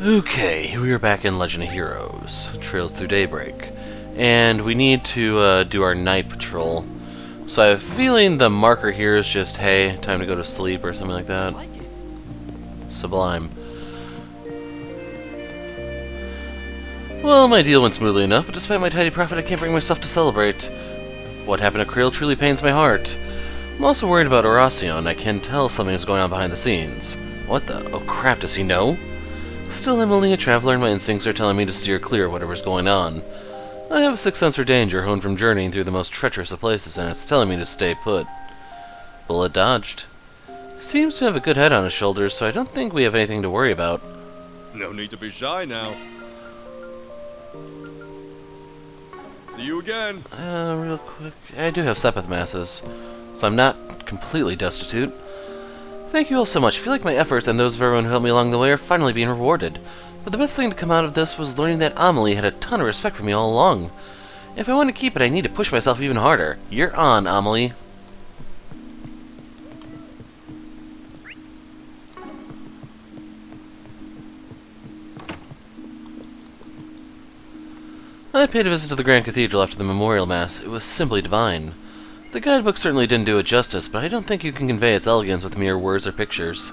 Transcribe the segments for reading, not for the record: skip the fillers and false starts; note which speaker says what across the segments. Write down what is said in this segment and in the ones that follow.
Speaker 1: Okay, we are back in Legend of Heroes, Trails Through Daybreak, and we need to do our night patrol. So I have a feeling the marker here is just, hey, time to go to sleep or something like that. Sublime. Well, my deal went smoothly enough, but despite my tidy profit, I can't bring myself to celebrate. What happened to Creel truly pains my heart. I'm also worried about Horacion. I can tell something is going on behind the scenes. What the? Oh crap, does he know? Still, I'm only a traveler and my instincts are telling me to steer clear of whatever's going on. I have a sixth sense for danger honed from journeying through the most treacherous of places, and it's telling me to stay put. Bullet dodged. He seems to have a good head on his shoulders, so I don't think we have anything to worry about.
Speaker 2: No need to be shy now. See you again.
Speaker 1: Real quick. I do have Sepith masses, so I'm not completely destitute. Thank you all so much. I feel like my efforts and those of everyone who helped me along the way are finally being rewarded. But the best thing to come out of this was learning that Amelie had a ton of respect for me all along. If I want to keep it, I need to push myself even harder. You're on, Amelie. I paid a visit to the Grand Cathedral after the Memorial Mass. It was simply divine. The guidebook certainly didn't do it justice, but I don't think you can convey its elegance with mere words or pictures.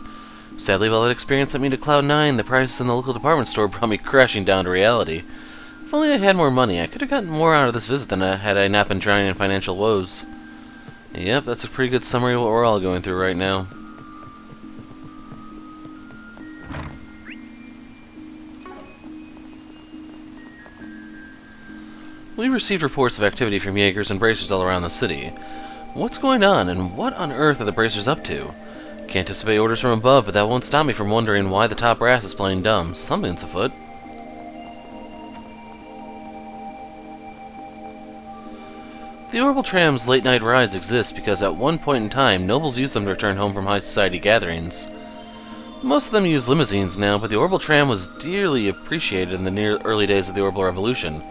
Speaker 1: Sadly, while that experience sent me to Cloud 9, the prices in the local department store brought me crashing down to reality. If only I had more money, I could have gotten more out of this visit than had I not been drowning in financial woes. Yep, that's a pretty good summary of what we're all going through right now. We received reports of activity from Jaegers and Bracers all around the city. What's going on, and what on earth are the Bracers up to? Can't disobey orders from above, but that won't stop me from wondering why the top brass is playing dumb. Something's afoot. The Orbital Tram's late-night rides exist because at one point in time, nobles used them to return home from high society gatherings. Most of them use limousines now, but the Orbital Tram was dearly appreciated in the early days of the Orbital Revolution.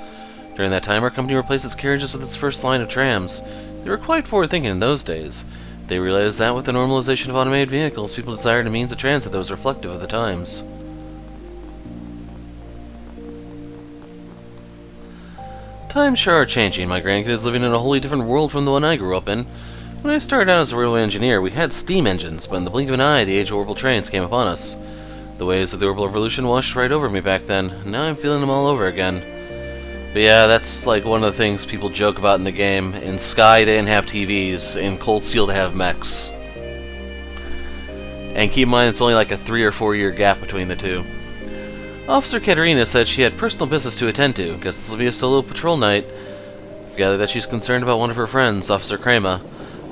Speaker 1: During that time, our company replaced its carriages with its first line of trams. They were quite forward-thinking in those days. They realized that with the normalization of automated vehicles, people desired a means of transit that was reflective of the times. Times sure are changing. My grandkid is living in a wholly different world from the one I grew up in. When I started out as a railway engineer, we had steam engines, but in the blink of an eye, the age of orbital trains came upon us. The waves of the orbital revolution washed right over me back then. Now I'm feeling them all over again. But yeah, that's like one of the things people joke about in the game. In Sky, they didn't have TVs. In Cold Steel, they have mechs. And keep in mind, it's only like a 3 or 4 year gap between the two. Officer Katerina said she had personal business to attend to. Guess this will be a solo patrol night. I've gathered that she's concerned about one of her friends, Officer Krema.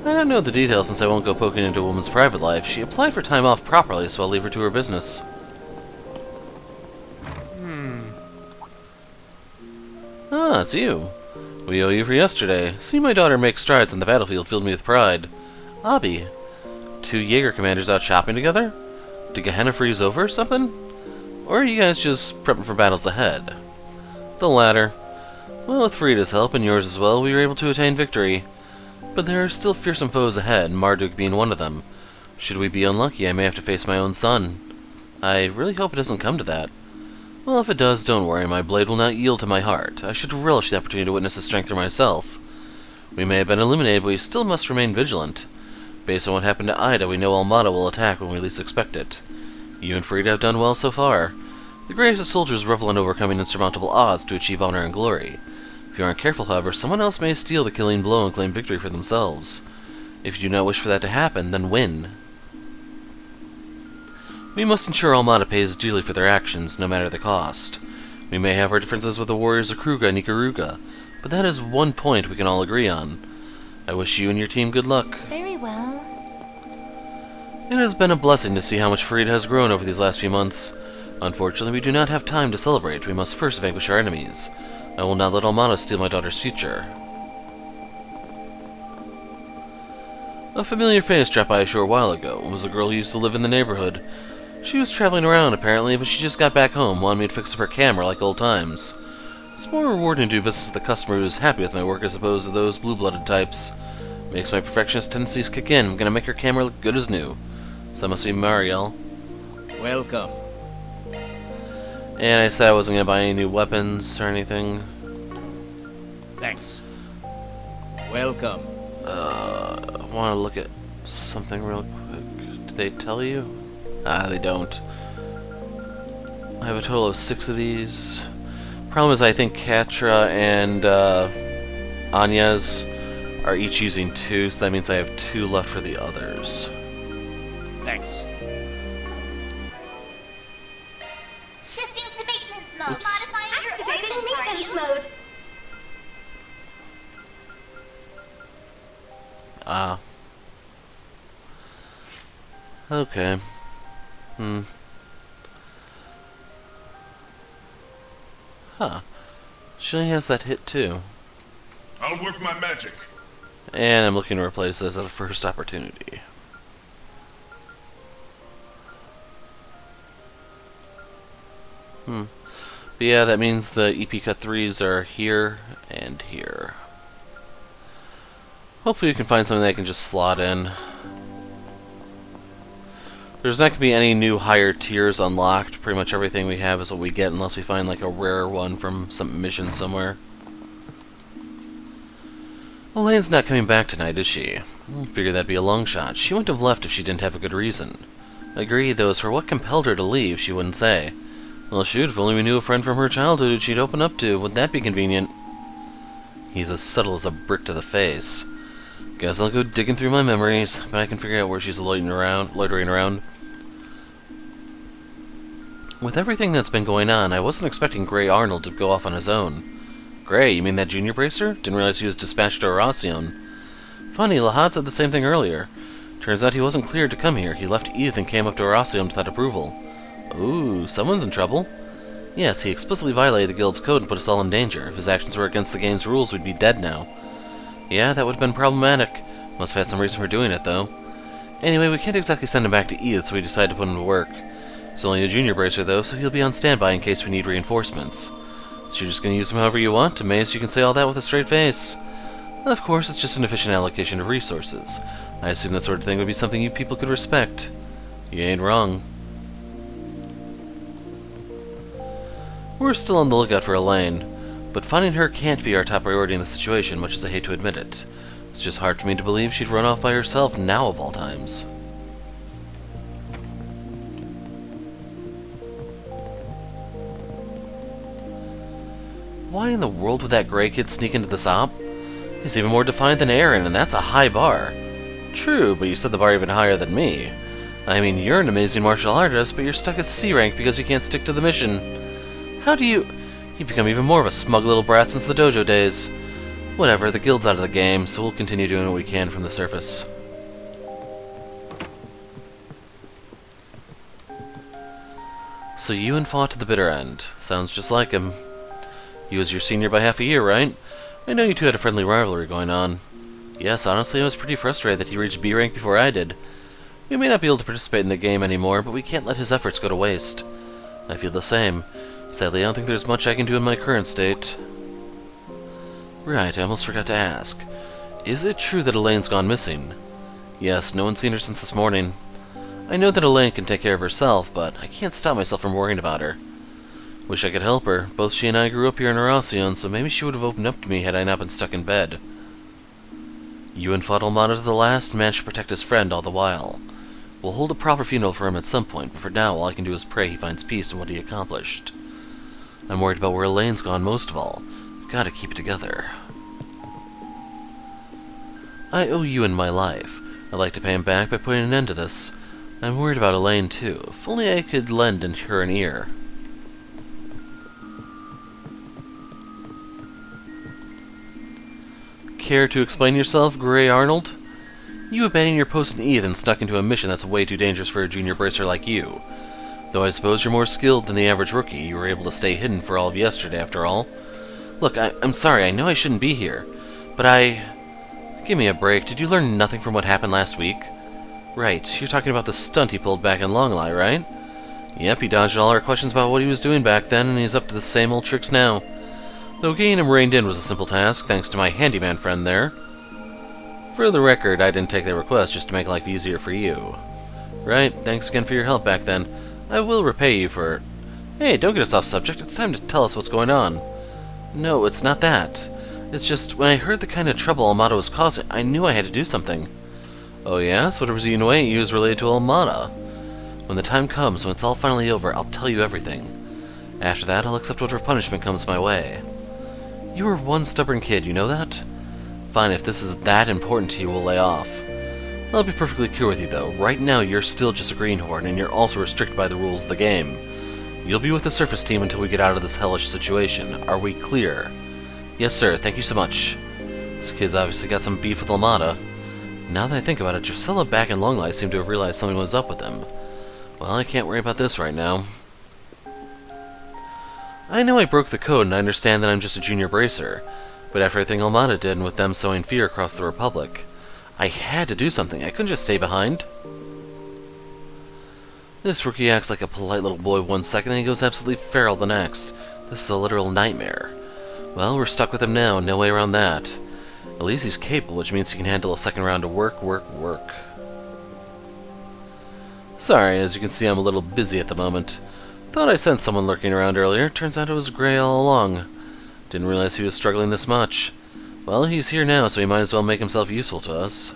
Speaker 1: I don't know the details since I won't go poking into a woman's private life. She applied for time off properly, so I'll leave her to her business. Ah, it's you. We owe you for yesterday. Seeing my daughter make strides on the battlefield filled me with pride. Abby, 2 Jaeger commanders out shopping together? Did Gehenna freeze over or something? Or are you guys just prepping for battles ahead? The latter. Well, with Frida's help, and yours as well, we were able to attain victory. But there are still fearsome foes ahead, Marduk being one of them. Should we be unlucky, I may have to face my own son. I really hope it doesn't come to that. Well, if it does, don't worry, my blade will not yield to my heart. I should relish the opportunity to witness his strength for myself. We may have been eliminated, but we still must remain vigilant. Based on what happened to Ida, we know Almada will attack when we least expect it. You and Frida have done well so far. The greatest of soldiers revel in overcoming insurmountable odds to achieve honor and glory. If you aren't careful, however, someone else may steal the killing blow and claim victory for themselves. If you do not wish for that to happen, then win. We must ensure Almada pays dearly for their actions, no matter the cost. We may have our differences with the warriors of Kruga and Ikaruga, but that is one point we can all agree on. I wish you and your team good luck.
Speaker 3: Very well.
Speaker 1: It has been a blessing to see how much Frida has grown over these last few months. Unfortunately, we do not have time to celebrate. We must first vanquish our enemies. I will not let Almada steal my daughter's future. A familiar face dropped by a short while ago. It was a girl who used to live in the neighborhood. She was traveling around, apparently, but she just got back home, wanted me to fix up her camera like old times. It's more rewarding to do business with a customer who's happy with my work as opposed to those blue-blooded types. Makes my perfectionist tendencies kick in. I'm gonna make her camera look good as new. So that must be Mariel.
Speaker 4: Welcome.
Speaker 1: And I said I wasn't going to buy any new weapons or anything.
Speaker 3: Thanks. Welcome.
Speaker 1: I want to look at something real quick. Did they tell you? Ah, they don't. I have a total of 6 of these. Problem is, I think Katra and Anya's are each using 2, so that means I have 2 left for the others.
Speaker 3: Thanks.
Speaker 4: Shifting to maintenance mode.
Speaker 1: Oops.
Speaker 4: Modifying your
Speaker 5: Activated
Speaker 4: orbital
Speaker 5: maintenance
Speaker 4: target.
Speaker 5: mode.
Speaker 1: Ah. Okay. Huh. She only has that hit too.
Speaker 6: I'll work my magic.
Speaker 1: And I'm looking to replace this at the first opportunity. But yeah, that means the EP Cut 3s are here and here. Hopefully you can find something that I can just slot in. There's not going to be any new higher tiers unlocked. Pretty much everything we have is what we get unless we find like a rare one from some mission somewhere. Elaine's not coming back tonight, is she? Figured that'd be a long shot. She wouldn't have left if she didn't have a good reason. Agreed, though, as for what compelled her to leave, she wouldn't say. Well, shoot, if only we knew a friend from her childhood who she'd open up to. Wouldn't that be convenient? He's as subtle as a brick to the face. Guess I'll go digging through my memories, but I can figure out where she's loitering around. With everything that's been going on, I wasn't expecting Gray Arnold to go off on his own. Gray, you mean that junior bracer? Didn't realize he was dispatched to Horacion. Funny, Lahad said the same thing earlier. Turns out he wasn't cleared to come here. He left Edith and came up to Horacion without approval. Ooh, someone's in trouble. Yes, he explicitly violated the guild's code and put us all in danger. If his actions were against the game's rules, we'd be dead now. Yeah, that would have been problematic. Must have had some reason for doing it, though. Anyway, we can't exactly send him back to Edith, so we decided to put him to work. He's only a junior bracer, though, so he'll be on standby in case we need reinforcements. So you're just going to use him however you want? Amazed you can say all that with a straight face. Of course, it's just an efficient allocation of resources. I assume that sort of thing would be something you people could respect. You ain't wrong. We're still on the lookout for Elaine, but finding her can't be our top priority in the situation, much as I hate to admit it. It's just hard for me to believe she'd run off by herself now of all times. Why in the world would that Gray kid sneak into this op? He's even more defiant than Aaron, and that's a high bar. True, but you set the bar even higher than me. I mean, you're an amazing martial artist, but you're stuck at C rank because you can't stick to the mission. How do you... You've become even more of a smug little brat since the dojo days. Whatever, the guild's out of the game, so we'll continue doing what we can from the surface. So Ewan fought to the bitter end. Sounds just like him. He was your senior by half a year, right? I know you two had a friendly rivalry going on. Yes, honestly, I was pretty frustrated that he reached B rank before I did. We may not be able to participate in the game anymore, but we can't let his efforts go to waste. I feel the same. Sadly, I don't think there's much I can do in my current state. Right, I almost forgot to ask. Is it true that Elaine's gone missing? Yes, no one's seen her since this morning. I know that Elaine can take care of herself, but I can't stop myself from worrying about her. Wish I could help her. Both she and I grew up here in Horacion, so maybe she would have opened up to me had I not been stuck in bed. Ewan fought Almana to the last and managed to protect his friend all the while. We'll hold a proper funeral for him at some point, but for now all I can do is pray he finds peace in what he accomplished. I'm worried about where Elaine's gone most of all. I've got to keep it together. I owe Ewan my life. I'd like to pay him back by putting an end to this. I'm worried about Elaine, too. If only I could lend her an ear. Care to explain yourself, Gray Arnold? You abandoning your post in Eve and snuck into a mission that's way too dangerous for a junior bracer like you. Though I suppose you're more skilled than the average rookie, you were able to stay hidden for all of yesterday, after all. Look, I'm sorry, I know I shouldn't be here, but Give me a break, did you learn nothing from what happened last week? Right, you're talking about the stunt he pulled back in Longlie, right? Yep, he dodged all our questions about what he was doing back then, and he's up to the same old tricks now. Though getting him reined in was a simple task, thanks to my handyman friend there. For the record, I didn't take their request just to make life easier for you. Right, thanks again for your help back then. I will repay you for... Hey, don't get us off subject. It's time to tell us what's going on. No, it's not that. It's just, when I heard the kind of trouble Almada was causing, I knew I had to do something. Oh yeah? So whatever's eating away at you is related to Almada. When the time comes, when it's all finally over, I'll tell you everything. After that, I'll accept whatever punishment comes my way. You were one stubborn kid, you know that? Fine, if this is that important to you, we'll lay off. I'll be perfectly clear with you, though. Right now, you're still just a greenhorn, and you're also restricted by the rules of the game. You'll be with the surface team until we get out of this hellish situation. Are we clear? Yes, sir. Thank you so much. This kid's obviously got some beef with Almada. Now that I think about it, Drusilla back in Longlight seemed to have realized something was up with him. Well, I can't worry about this right now. I know I broke the code, and I understand that I'm just a junior bracer. But after everything Almada did, and with them sowing fear across the Republic, I had to do something. I couldn't just stay behind. This rookie acts like a polite little boy one second, and he goes absolutely feral the next. This is a literal nightmare. Well, we're stuck with him now, no way around that. At least he's capable, which means he can handle a second round of work. Sorry, as you can see, I'm a little busy at the moment. Thought I sensed someone lurking around earlier. Turns out it was Gray all along. Didn't realize he was struggling this much. Well, he's here now, so he might as well make himself useful to us.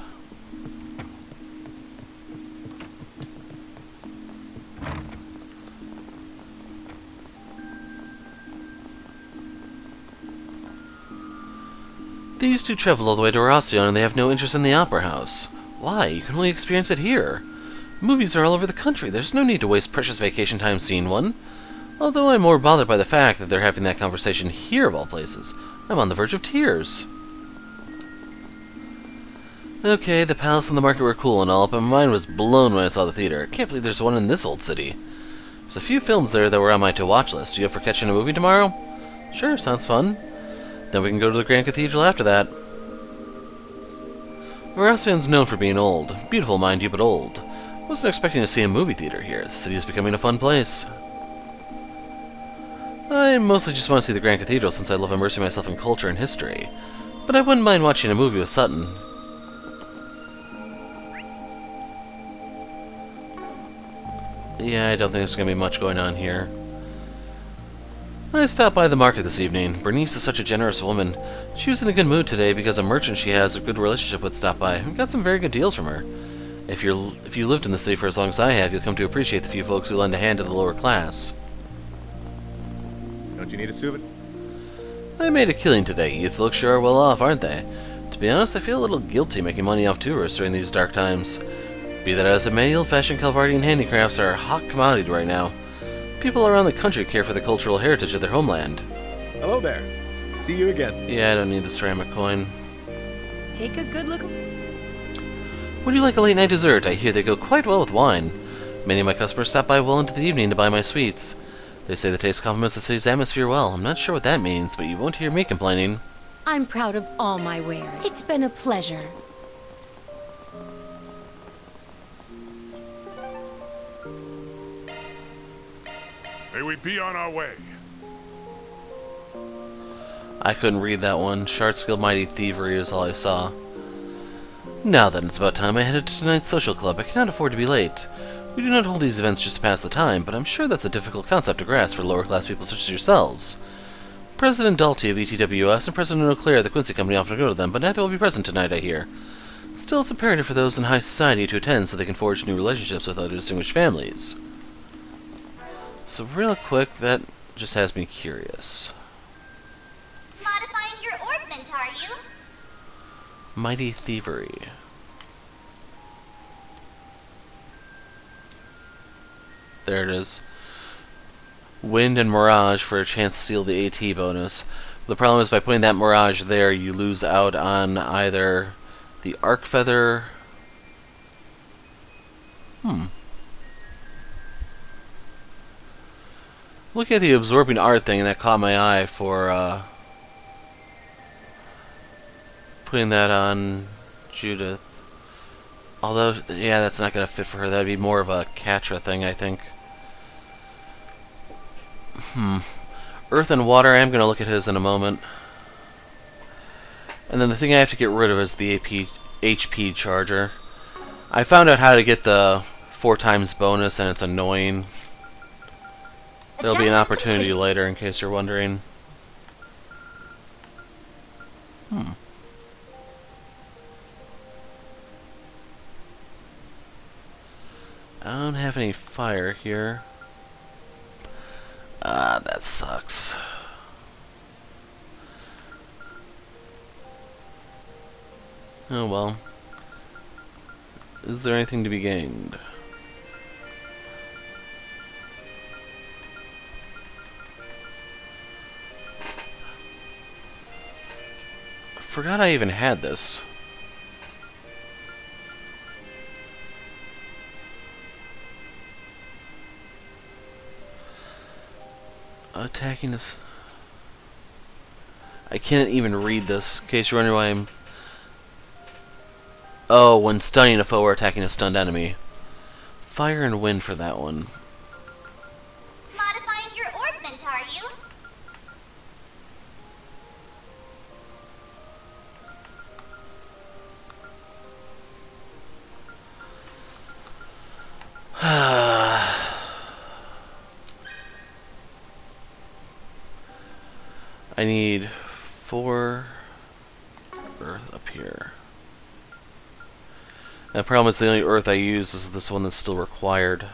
Speaker 1: These two traveled all the way to Horacion, and they have no interest in the Opera House. Why? You can only experience it here. Movies are all over the country. There's no need to waste precious vacation time seeing one. Although I'm more bothered by the fact that they're having that conversation here of all places. I'm on the verge of tears. Okay, the palace and the market were cool and all, but my mind was blown when I saw the theater. I can't believe there's one in this old city. There's a few films there that were on my to-watch list. You up for catching a movie tomorrow? Sure, sounds fun. Then we can go to the Grand Cathedral after that. Horacion's known for being old. Beautiful, mind you, but old. Wasn't expecting to see a movie theater here. The city is becoming a fun place. I mostly just want to see the Grand Cathedral since I love immersing myself in culture and history. But I wouldn't mind watching a movie with Sutton. Yeah, I don't think there's going to be much going on here. I stopped by the market this evening. Bernice is such a generous woman. She was in a good mood today because a merchant she has a good relationship with stopped by. We got some very good deals from her. If you lived in the city for as long as I have, you'll come to appreciate the few folks who lend a hand to the lower class.
Speaker 3: Don't you need a souvenir?
Speaker 1: I made a killing today. Youth folks sure are well off, aren't they? To be honest, I feel a little guilty making money off tourists during these dark times. Be that as it may, old-fashioned Calvardian handicrafts are a hot commodity right now. People around the country care for the cultural heritage of their homeland.
Speaker 3: Hello there. See you again.
Speaker 1: Yeah, I don't need the ceramic coin.
Speaker 5: Take a good look.
Speaker 1: Would you like a late-night dessert? I hear they go quite well with wine. Many of my customers stop by well into the evening to buy my sweets. They say the taste complements the city's atmosphere well. I'm not sure what that means, but you won't hear me complaining.
Speaker 5: I'm proud of all my wares. It's been a pleasure.
Speaker 6: May we be on our way.
Speaker 1: I couldn't read that one. Shard skill mighty thievery is all I saw. Now then, it's about time I headed to tonight's social club. I cannot afford to be late. We do not hold these events just to pass the time, but I'm sure that's a difficult concept to grasp for lower-class people such as yourselves. President Dalty of ETWS and President O'Clair of the Quincy Company often go to them, but neither will be present tonight, I hear. Still, it's imperative for those in high society to attend so they can forge new relationships with other distinguished families. So real quick, that just has me curious.
Speaker 4: Modifying your orbment, are you?
Speaker 1: Mighty thievery. There it is. Wind and Mirage for a chance to steal the AT bonus. The problem is by putting that Mirage there, you lose out on either the Arc Feather... Look at the absorbing art thing, and that caught my eye for putting that on Judith. Although, yeah, that's not going to fit for her. That would be more of a Catra thing, I think. Earth and Water, I'm going to look at his in a moment. And then the thing I have to get rid of is the HP charger. I found out how to get the 4 times bonus, and it's annoying. There'll be an opportunity later, in case you're wondering. I don't have any fire here. Ah, that sucks. Oh well. Is there anything to be gained? I forgot I even had this. Attacking this. I can't even read this, in case you're wondering why I'm... Oh, when stunning a foe or attacking a stunned enemy. Fire and wind for that one.
Speaker 4: Modifying your orbment, are you?
Speaker 1: I need 4 earth up here. And the problem is the only earth I use is this one that's still required.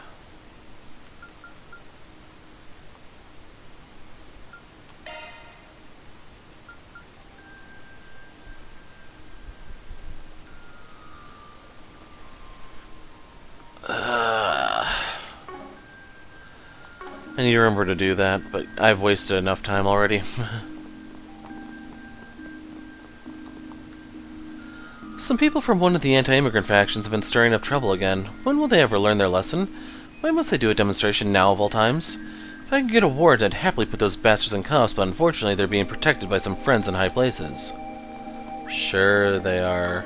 Speaker 1: I need to remember to do that, but I've wasted enough time already. Some people from one of the anti-immigrant factions have been stirring up trouble again. When will they ever learn their lesson? Why must they do a demonstration now of all times? If I could get a warrant, I'd happily put those bastards in cuffs, but unfortunately they're being protected by some friends in high places. Sure they are.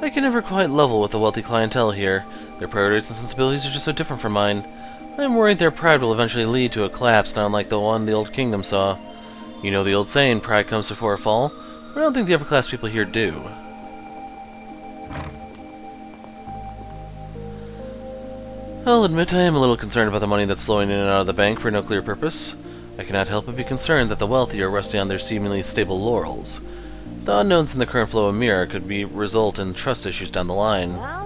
Speaker 1: I can never quite level with the wealthy clientele here. Their priorities and sensibilities are just so different from mine. I'm worried their pride will eventually lead to a collapse not unlike the one the old kingdom saw. You know the old saying, pride comes before a fall? But I don't think the upper class people here do. I'll admit I am a little concerned about the money that's flowing in and out of the bank for no clear purpose. I cannot help but be concerned that the wealthy are resting on their seemingly stable laurels. The unknowns in the current flow of Mira could result in trust issues down the line.
Speaker 5: Well,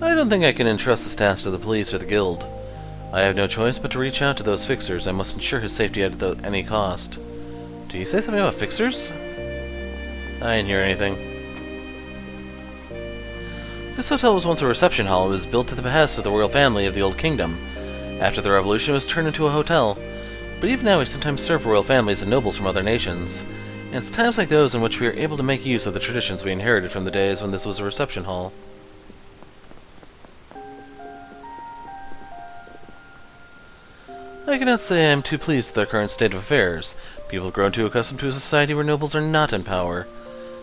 Speaker 1: I don't think I can entrust this task to the police or the guild. I have no choice but to reach out to those fixers. I must ensure his safety at any cost. Did you say something about fixers? I didn't hear anything. This hotel was once a reception hall. It was built at the behest of the royal family of the Old Kingdom. After the revolution, it was turned into a hotel. But even now we sometimes serve royal families and nobles from other nations. And it's times like those in which we are able to make use of the traditions we inherited from the days when this was a reception hall. I cannot say I am too pleased with our current state of affairs. People have grown too accustomed to a society where nobles are not in power.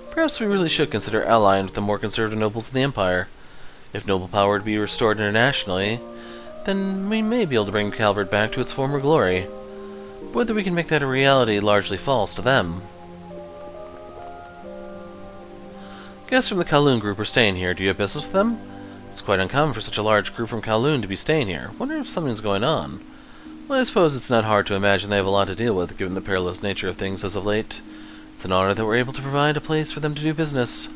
Speaker 1: Perhaps we really should consider allying with the more conservative nobles of the Empire. If noble power to be restored internationally, then we may be able to bring Calvert back to its former glory. Whether we can make that a reality largely falls to them. Guests from the Kowloon group are staying here. Do you have business with them? It's quite uncommon for such a large group from Kowloon to be staying here. Wonder if something's going on. Well, I suppose it's not hard to imagine they have a lot to deal with, given the perilous nature of things as of late. It's an honor that we're able to provide a place for them to do business.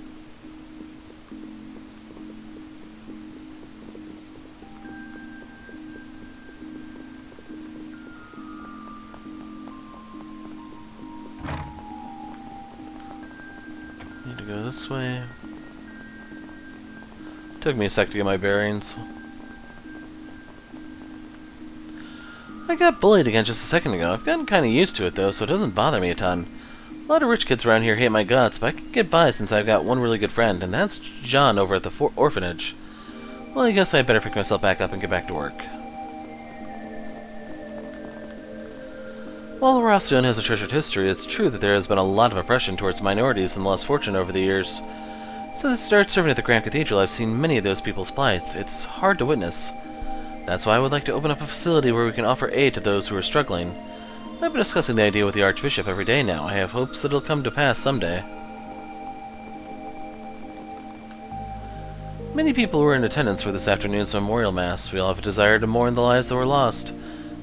Speaker 1: Need to go this way. Took me a sec to get my bearings. I got bullied again just a second ago. I've gotten kinda used to it though, so it doesn't bother me a ton. A lot of rich kids around here hate my guts, but I can get by since I've got one really good friend, and that's John over at the orphanage. Well, I guess I better pick myself back up and get back to work. While Rosston has a treasured history, it's true that there has been a lot of oppression towards minorities and lost fortune over the years. Since I started serving at the Grand Cathedral, I've seen many of those people's plights. It's hard to witness. That's why I would like to open up a facility where we can offer aid to those who are struggling. I've been discussing the idea with the Archbishop every day now. I have hopes that it'll come to pass someday. Many people were in attendance for this afternoon's memorial mass. We all have a desire to mourn the lives that were lost.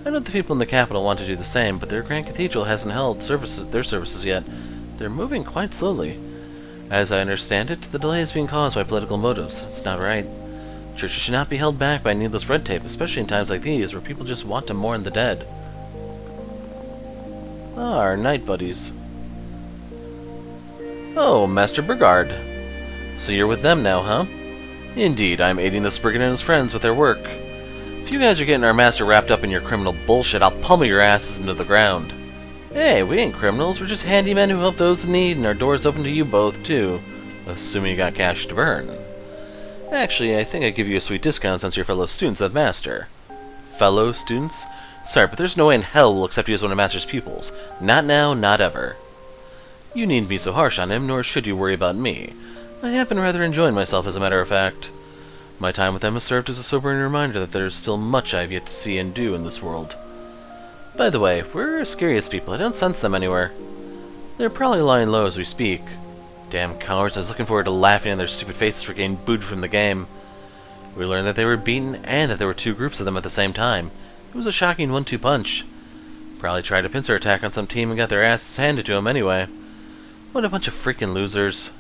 Speaker 1: I know the people in the capital want to do the same, but their grand cathedral hasn't held their services yet. They're moving quite slowly. As I understand it, the delay is being caused by political motives. It's not right. Churches should not be held back by needless red tape, especially in times like these, where people just want to mourn the dead. Ah, our knight buddies. Oh, Master Burgard. So you're with them now, huh? Indeed, I'm aiding this brigand and his friends with their work. If you guys are getting our master wrapped up in your criminal bullshit, I'll pummel your asses into the ground. Hey, we ain't criminals, we're just handymen who help those in need, and our door's open to you both, too. Assuming you got cash to burn. Actually, I think I'd give you a sweet discount since you're fellow students of Master. Fellow students? Sorry, but there's no way in hell we'll accept you as one of Master's pupils. Not now, not ever. You needn't be so harsh on him, nor should you worry about me. I have been rather enjoying myself, as a matter of fact. My time with them has served as a sobering reminder that there is still much I have yet to see and do in this world. By the way, where are Scarius people? I don't sense them anywhere. They're probably lying low as we speak. Damn cowards, I was looking forward to laughing in their stupid faces for getting booed from the game. We learned that they were beaten and that there were two groups of them at the same time. It was a shocking 1-2 punch. Probably tried a pincer attack on some team and got their asses handed to them anyway. What a bunch of freaking losers.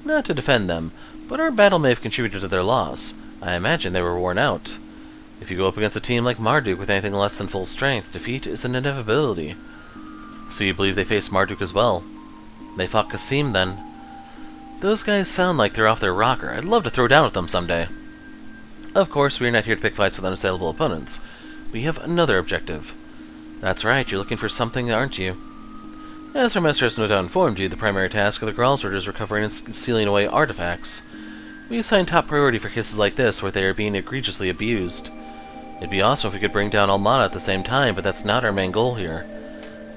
Speaker 1: Not to defend them, but our battle may have contributed to their loss. I imagine they were worn out. If you go up against a team like Marduk with anything less than full strength, defeat is an inevitability. So you believe they faced Marduk as well? They fought Kasim then. Those guys sound like they're off their rocker. I'd love to throw down with them someday. Of course, we are not here to pick fights with unassailable opponents. We have another objective. That's right, you're looking for something, aren't you? As our master has no doubt informed you, the primary task of the Gralsword is recovering and sealing away artifacts. We assign top priority for cases like this where they are being egregiously abused. It'd be awesome if we could bring down Almana at the same time, but that's not our main goal here.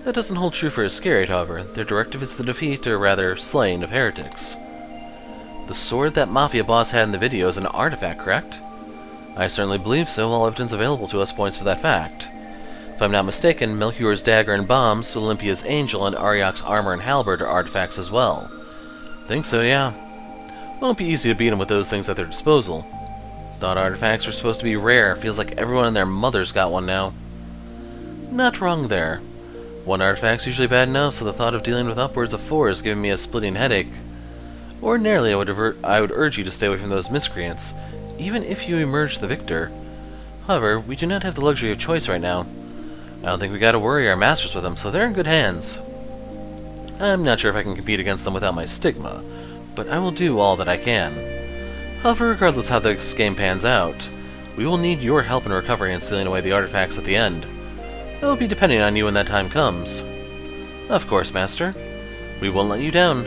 Speaker 1: That doesn't hold true for Iscariot, however. Their directive is the defeat, or rather, slaying of heretics. The sword that Mafia boss had in the video is an artifact, correct? I certainly believe so. All evidence available to us points to that fact. If I'm not mistaken, Melchior's dagger and bombs, Olympia's angel, and Ariok's armor and halberd are artifacts as well. Think so, yeah. Won't be easy to beat them with those things at their disposal. Thought artifacts were supposed to be rare. Feels like everyone and their mother's got one now. Not wrong there. One artifact's usually bad enough, so the thought of dealing with upwards of 4 is giving me a splitting headache. Ordinarily, I would urge you to stay away from those miscreants, even if you emerge the victor. However, we do not have the luxury of choice right now. I don't think we gotta worry our masters with them, so they're in good hands. I'm not sure if I can compete against them without my stigma, but I will do all that I can. However, regardless how this game pans out, we will need your help in recovering and sealing away the artifacts at the end. I will be depending on you when that time comes. Of course, Master. We won't let you down.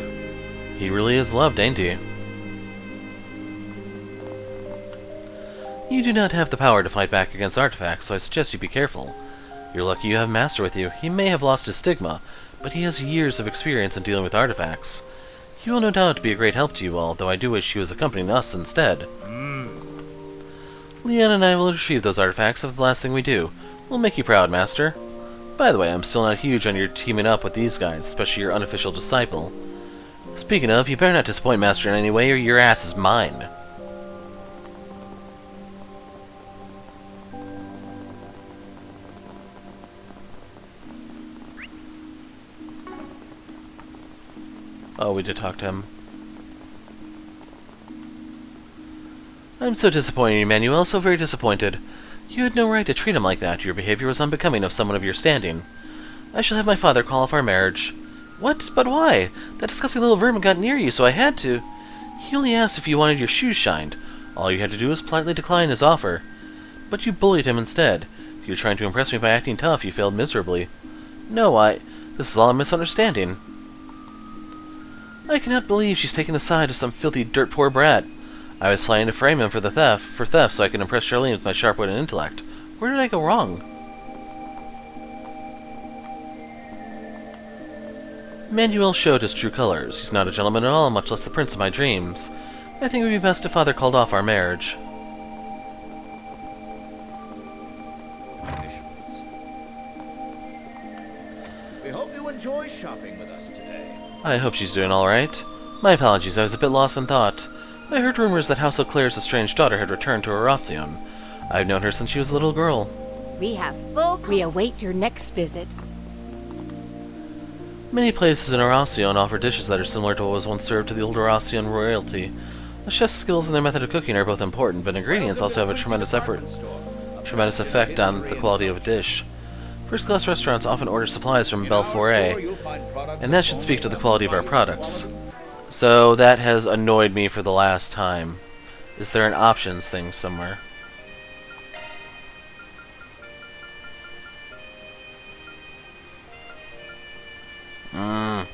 Speaker 1: He really is loved, ain't he? You do not have the power to fight back against artifacts, so I suggest you be careful. You're lucky you have Master with you. He may have lost his stigma, but he has years of experience in dealing with artifacts. He will no doubt be a great help to you all, though I do wish he was accompanying us instead. Leon and I will retrieve those artifacts if the last thing we do. We'll make you proud, Master. By the way, I'm still not huge on your teaming up with these guys, especially your unofficial disciple. Speaking of, you better not disappoint Master in any way, or your ass is mine. Oh, we did talk to him. I'm so disappointed, Emmanuel, so very disappointed. You had no right to treat him like that. Your behavior was unbecoming of someone of your standing. I shall have my father call off our marriage. What? But why? That disgusting little vermin got near you, so I had to. He only asked if you wanted your shoes shined. All you had to do was politely decline his offer. But you bullied him instead. If you were trying to impress me by acting tough, you failed miserably. No, this is all a misunderstanding. I cannot believe she's taking the side of some filthy, dirt-poor brat. I was planning to frame him for theft so I could impress Charlene with my sharp wit and intellect. Where did I go wrong? Manuel showed his true colors. He's not a gentleman at all, much less the prince of my dreams. I think it would be best if Father called off our marriage.
Speaker 7: We hope you enjoy shopping with us today.
Speaker 1: I hope she's doing alright. My apologies, I was a bit lost in thought. I heard rumors that House O'Clair's estranged daughter had returned to Aracion. I've known her since she was a little girl.
Speaker 5: We have full... We await your next visit.
Speaker 1: Many places in Aracion offer dishes that are similar to what was once served to the old Aracion royalty. The chef's skills and their method of cooking are both important, but ingredients also have a tremendous effect on the quality of a dish. First-class restaurants often order supplies from Belforet, and that should speak to the quality of our products. So that has annoyed me for the last time. Is there an options thing somewhere? I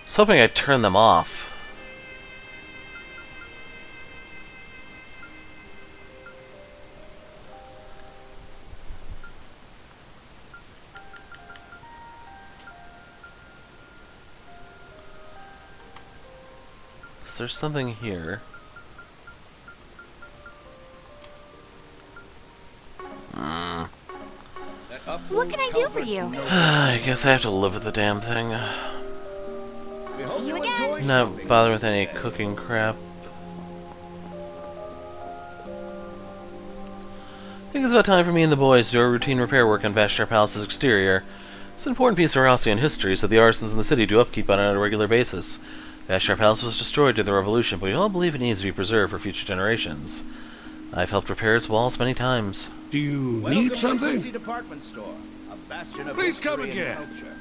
Speaker 1: was hoping I'd turn them off. Is there something here?
Speaker 5: What can I do for you?
Speaker 1: I guess I have to live with the damn thing.
Speaker 5: See you again.
Speaker 1: Not bothering with any cooking crap. I think it's about time for me and the boys to do our routine repair work on Vashtar Palace's exterior. It's an important piece of Aracian history, so the artisans in the city do upkeep on it on a regular basis. Vashtar Palace was destroyed during the Revolution, but we all believe it needs to be preserved for future generations. I've helped repair its walls many times.
Speaker 6: Do you
Speaker 7: Welcome
Speaker 6: need
Speaker 7: to the
Speaker 6: something?
Speaker 7: Quincy Department Store, a bastion of
Speaker 6: Please come
Speaker 7: history and
Speaker 6: again.
Speaker 7: culture.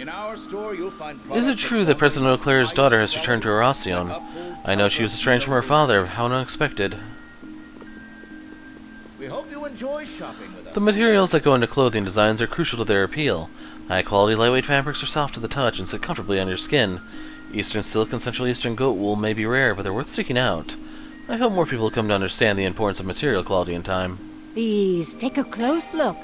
Speaker 7: In our store, you'll find
Speaker 1: Is it true that President O'Clair's daughter has returned to Aracion? I know she was estranged from her father. How unexpected.
Speaker 7: We hope you enjoy shopping with us.
Speaker 1: The materials that go into clothing designs are crucial to their appeal. High-quality, lightweight fabrics are soft to the touch and sit comfortably on your skin. Eastern silk and Central Eastern goat wool may be rare, but they're worth seeking out. I hope more people will come to understand the importance of material quality in time.
Speaker 5: Please, take a close look.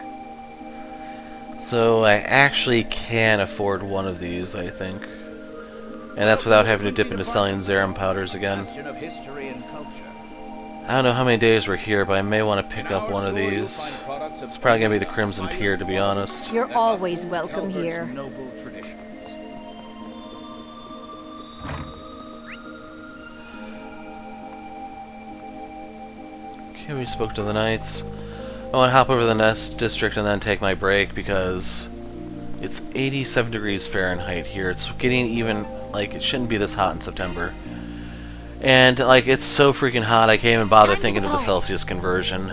Speaker 1: So I actually can afford one of these, I think. And that's without having to dip into selling Zerum powders again.
Speaker 7: Bastion of history and culture.
Speaker 1: I don't know how many days we're here, but I may want to pick up one of these. It's probably going to be the Crimson Tier, to be honest.
Speaker 5: You're always welcome here.
Speaker 7: Noble traditions.
Speaker 1: Okay, we spoke to the knights. I want to hop over to the Nest District and then take my break because it's 87 degrees Fahrenheit here. It's getting even, like, it shouldn't be this hot in September. And, like, it's so freaking hot I can't even bother thinking of the Celsius conversion.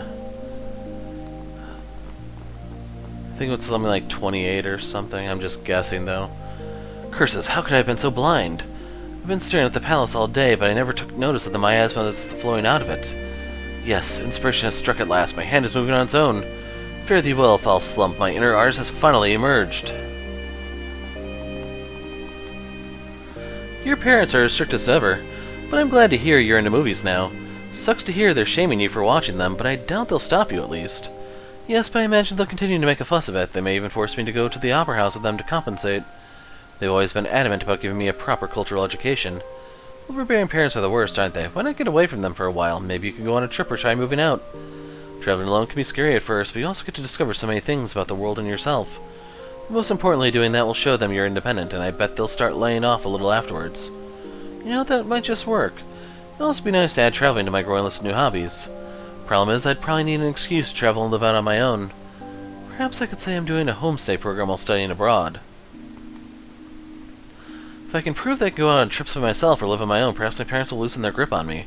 Speaker 1: I think it's something like 28 or something. I'm just guessing, though. Curses, how could I have been so blind? I've been staring at the palace all day, but I never took notice of the miasma that's flowing out of it. Yes, inspiration has struck at last. My hand is moving on its own. Fare thee well, foul slump. My inner artist has finally emerged. Your parents are as strict as ever, but I'm glad to hear you're into movies now. Sucks to hear they're shaming you for watching them, but I doubt they'll stop you at least. Yes, but I imagine they'll continue to make a fuss of it. They may even force me to go to the opera house with them to compensate. They've always been adamant about giving me a proper cultural education. Overbearing parents are the worst, aren't they? Why not get away from them for a while? Maybe you can go on a trip or try moving out. Traveling alone can be scary at first, but you also get to discover so many things about the world and yourself. Most importantly, doing that will show them you're independent, and I bet they'll start laying off a little afterwards. You know, that might just work. It'll also be nice to add traveling to my growing list of new hobbies. Problem is, I'd probably need an excuse to travel and live out on my own. Perhaps I could say I'm doing a homestay program while studying abroad. If I can prove that I can go out on trips by myself or live on my own, perhaps my parents will loosen their grip on me.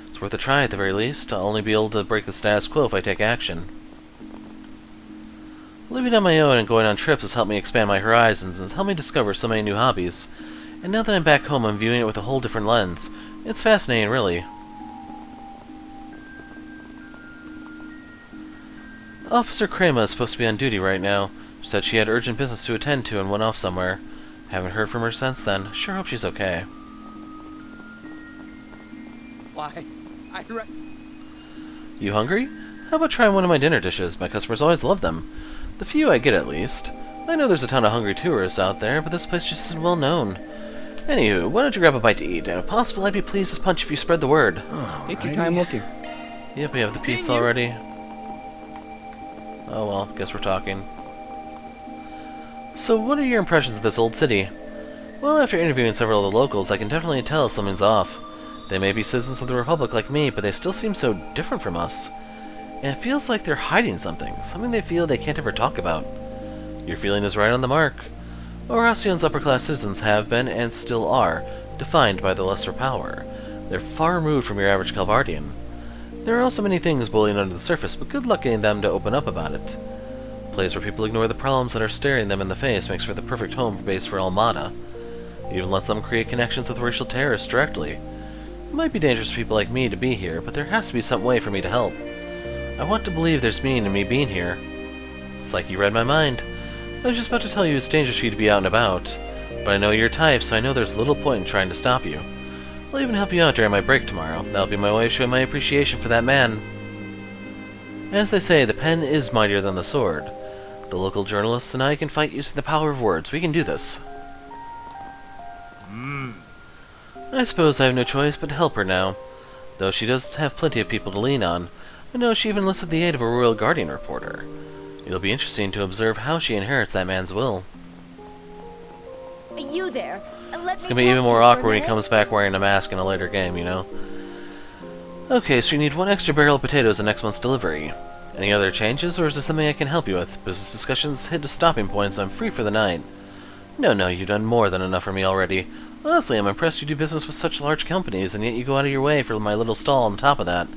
Speaker 1: It's worth a try at the very least. I'll only be able to break the status quo if I take action. Living on my own and going on trips has helped me expand my horizons and has helped me discover so many new hobbies. And now that I'm back home, I'm viewing it with a whole different lens. It's fascinating, really. Officer Krema is supposed to be on duty right now. She said she had urgent business to attend to and went off somewhere. Haven't heard from her since then. Sure hope she's okay.
Speaker 8: Why,
Speaker 1: You hungry? How about trying one of my dinner dishes? My customers always love them. The few I get, at least. I know there's a ton of hungry tourists out there, but this place just isn't well known. Anywho, why don't you grab a bite to eat? And if possible, I'd be pleased as punch if you spread the word.
Speaker 8: take your time looking.
Speaker 1: Yep, we have the pizza already. Oh well, guess we're talking. So what are your impressions of this old city? Well, after interviewing several of the locals, I can definitely tell something's off. They may be citizens of the Republic like me, but they still seem so different from us. And it feels like they're hiding something they feel they can't ever talk about. Your feeling is right on the mark. Oracion's upper-class citizens have been, and still are, defined by the lesser power. They're far removed from your average Calvardian. There are also many things boiling under the surface, but good luck getting them to open up about it. A place where people ignore the problems that are staring them in the face makes for the perfect home base for Almada. It even lets them create connections with racial terrorists directly. It might be dangerous for people like me to be here, but there has to be some way for me to help. I want to believe there's meaning in me being here. It's like you read my mind. I was just about to tell you it's dangerous for you to be out and about, but I know your type, so I know there's little point in trying to stop you. I'll even help you out during my break tomorrow. That'll be my way of showing my appreciation for that man. As they say, the pen is mightier than the sword. The local journalists and I can fight using the power of words. We can do this. I suppose I have no choice but to help her now. Though she does have plenty of people to lean on. I know she even enlisted the aid of a Royal Guardian reporter. It'll be interesting to observe how she inherits that man's will.
Speaker 5: You there.
Speaker 1: It's gonna be even more awkward when he comes back wearing a mask in a later game, you know? Okay, so you need 1 extra barrel of potatoes in next month's delivery. Any other changes, or is there something I can help you with? Business discussions hit a stopping point, so I'm free for the night. No, you've done more than enough for me already. Honestly, I'm impressed you do business with such large companies, and yet you go out of your way for my little stall on top of that.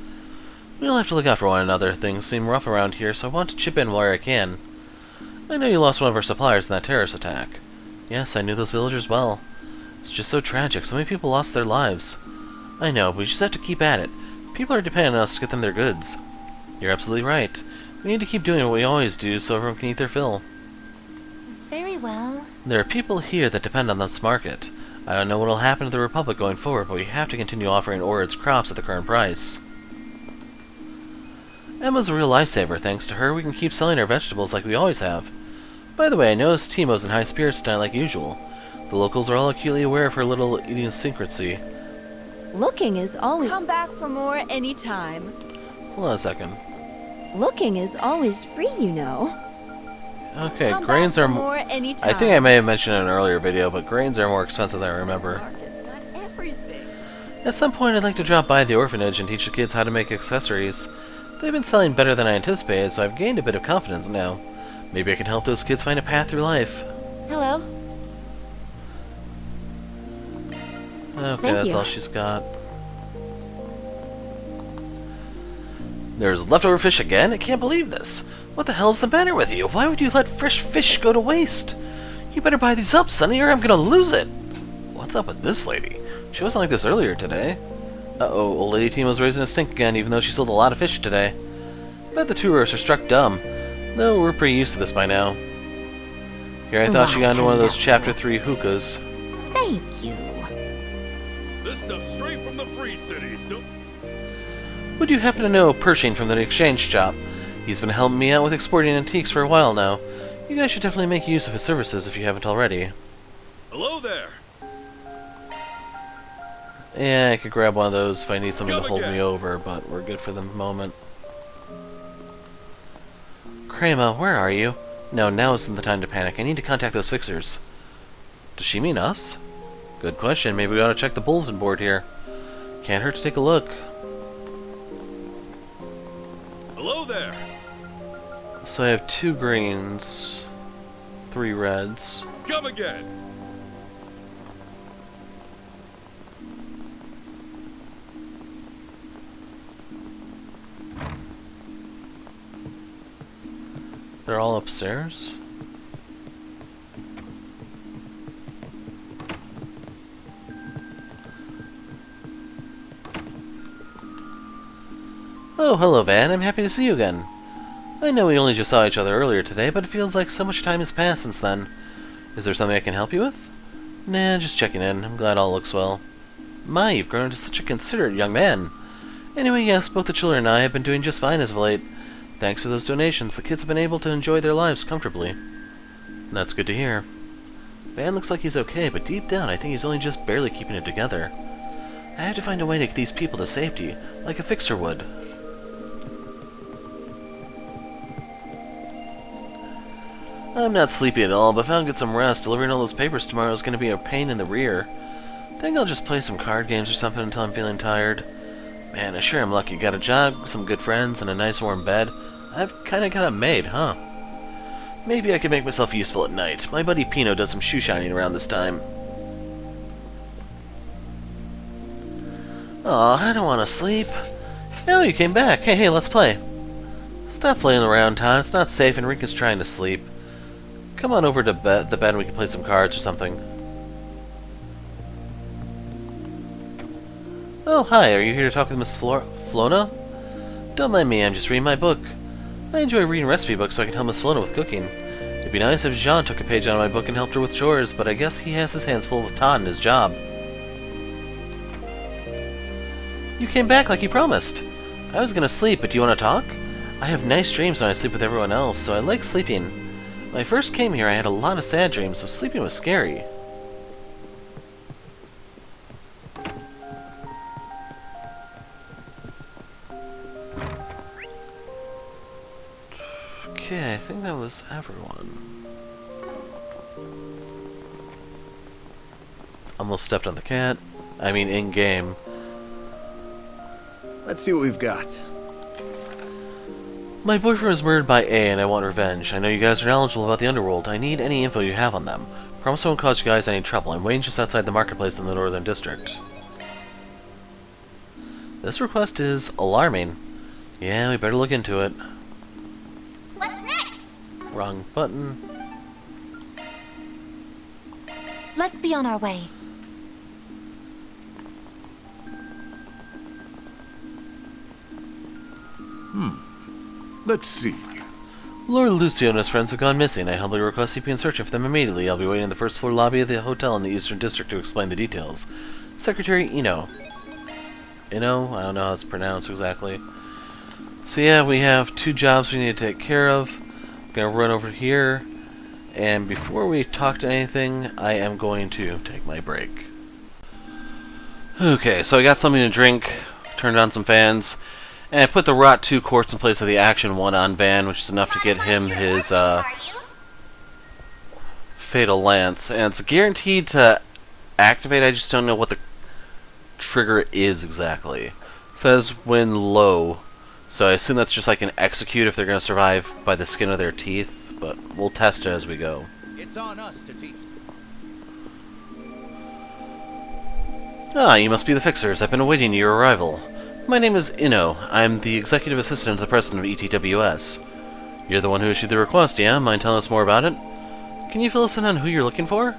Speaker 1: We'll have to look out for one another. Things seem rough around here, so I want to chip in where I can. I know you lost one of our suppliers in that terrorist attack. Yes, I knew those villagers well. It's just so tragic. So many people lost their lives. I know, but we just have to keep at it. People are depending on us to get them their goods. You're absolutely right. We need to keep doing what we always do so everyone can eat their fill.
Speaker 4: Very well.
Speaker 1: There are people here that depend on this market. I don't know what will happen to the Republic going forward, but we have to continue offering Orid's crops at the current price. Emma's a real lifesaver. Thanks to her, we can keep selling our vegetables like we always have. By the way, I noticed Timo's in high spirits tonight like usual. The locals are all acutely aware of her little idiosyncrasy.
Speaker 5: Looking is always... Come back for more anytime.
Speaker 1: Hold on a second.
Speaker 5: Looking is always free, you know.
Speaker 1: Okay,
Speaker 5: Come
Speaker 1: grains
Speaker 5: back
Speaker 1: are...
Speaker 5: for more anytime.
Speaker 1: I think I may have mentioned in an earlier video, but grains are more expensive than I remember.
Speaker 5: Market's got everything.
Speaker 1: At some point, I'd like to drop by the orphanage and teach the kids how to make accessories. They've been selling better than I anticipated, so I've gained a bit of confidence now. Maybe I can help those kids find a path through life.
Speaker 5: Hello.
Speaker 1: Okay,
Speaker 5: Thank
Speaker 1: that's
Speaker 5: you.
Speaker 1: all she's got. There's leftover fish again? I can't believe this. What the hell's the matter with you? Why would you let fresh fish go to waste? You better buy these up, Sonny, or I'm gonna lose it. What's up with this lady? She wasn't like this earlier today. Uh-oh, old lady Timo's raising a stink again, even though she sold a lot of fish today. Bet the tourists are struck dumb. Though we're pretty used to this by now. Here I thought she got into one of those Chapter 3 hookahs.
Speaker 5: Thank you.
Speaker 2: This stuff's straight from the free cities.
Speaker 1: Would you happen to know Pershing from the exchange shop? He's been helping me out with exporting antiques for a while now. You guys should definitely make use of his services if you haven't already.
Speaker 2: Hello there.
Speaker 1: Yeah, I could grab one of those if I need something to
Speaker 2: Come
Speaker 1: hold
Speaker 2: again.
Speaker 1: me over, but we're good for the moment. Crema, where are you? No, now isn't the time to panic. I need to contact those fixers. Does she mean us? Good question. Maybe we ought to check the bulletin board here. Can't hurt to take a look.
Speaker 2: Hello there.
Speaker 1: So I have 2 greens, 3 reds.
Speaker 2: Come again.
Speaker 1: They're all upstairs. Oh, hello, Van. I'm happy to see you again. I know we only just saw each other earlier today, but it feels like so much time has passed since then. Is there something I can help you with? Nah, just checking in. I'm glad all looks well. My, you've grown into such a considerate young man. Anyway, yes, both the children and I have been doing just fine as of late. Thanks to those donations, the kids have been able to enjoy their lives comfortably. That's good to hear. Van looks like he's okay, but deep down I think he's only just barely keeping it together. I have to find a way to get these people to safety, like a fixer would. I'm not sleepy at all, but if I don't get some rest, delivering all those papers tomorrow is going to be a pain in the rear. Think I'll just play some card games or something until I'm feeling tired. Man, I sure am lucky. Got a job, some good friends, and a nice warm bed. I've kinda got it made, huh? Maybe I could make myself useful at night. My buddy Pino does some shoe shining around this time. Aw, I don't want to sleep. Oh, you came back. Hey, let's play. Stop flailing around, Todd. It's not safe, and Rika's trying to sleep. Come on over to the bed and we can play some cards or something. Oh, hi. Are you here to talk with Miss Flona? Don't mind me. I'm just reading my book. I enjoy reading recipe books so I can help Miss Flona with cooking. It'd be nice if Jean took a page out of my book and helped her with chores, but I guess he has his hands full with Todd and his job. You came back like you promised. I was gonna sleep, but do you want to talk? I have nice dreams when I sleep with everyone else, so I like sleeping. When I first came here, I had a lot of sad dreams, so sleeping was scary. Okay, I think that was everyone. Almost stepped on the cat. I mean, in-game.
Speaker 3: Let's see what we've got.
Speaker 1: My boyfriend was murdered by A and I want revenge. I know you guys are knowledgeable about the underworld. I need any info you have on them. Promise I won't cause you guys any trouble. I'm waiting just outside the marketplace in the Northern District. This request is alarming. Yeah, we better look into it.
Speaker 4: What's next?
Speaker 1: Wrong button.
Speaker 5: Let's be on our way.
Speaker 6: Let's see.
Speaker 1: Lord Lucio and his friends have gone missing. I humbly request you begin searching for them immediately. I'll be waiting in the first floor lobby of the hotel in the Eastern District to explain the details. Secretary Ino. Ino? I don't know how it's pronounced exactly. So yeah, we have 2 jobs we need to take care of. I'm going to run over here. And before we talk to anything, I am going to take my break. Okay, so I got something to drink. Turned on some fans. And I put the Rot 2 quartz in place of the Action 1 on Van, which is enough to get him his Fatal Lance. And it's guaranteed to activate, I just don't know what the trigger is exactly. It says when low, so I assume that's just like an execute if they're going to survive by the skin of their teeth, but we'll test it as we go.
Speaker 7: It's on us to teach.
Speaker 1: Ah, you must be the fixers. I've been awaiting your arrival. My name is Ino. I'm the executive assistant to the president of ETWS. You're the one who issued the request, yeah? Mind telling us more about it? Can you fill us in on who you're looking for?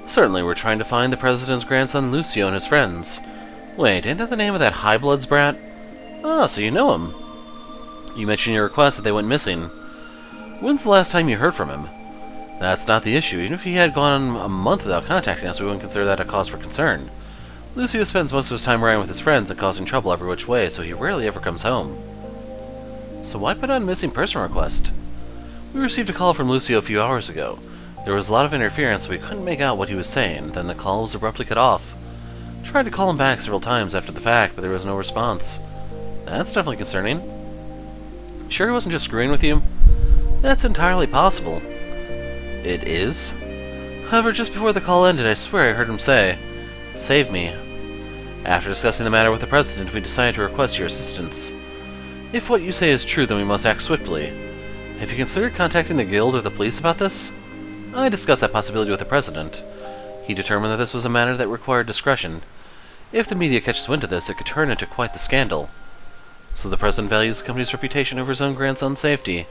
Speaker 1: Certainly, we're trying to find the president's grandson Lucio and his friends. Wait, ain't that the name of that High-Bloods brat? Ah, so you know him. You mentioned in your request that they went missing. When's the last time you heard from him? That's not the issue. Even if he had gone a month without contacting us, we wouldn't consider that a cause for concern. Lucio spends most of his time riding with his friends and causing trouble every which way, so he rarely ever comes home. So why put on a missing person request? We received a call from Lucio a few hours ago. There was a lot of interference, so we couldn't make out what he was saying. Then the call was abruptly cut off. Tried to call him back several times after the fact, but there was no response. That's definitely concerning. Sure he wasn't just screwing with you? That's entirely possible. It is? However, just before the call ended, I swear I heard him say, "Save me." After discussing the matter with the President, we decided to request your assistance. If what you say is true, then we must act swiftly. Have you considered contacting the Guild or the police about this? I discussed that possibility with the President. He determined that this was a matter that required discretion. If the media catches wind of this, it could turn into quite the scandal. So the President values the company's reputation over his own grandson's safety.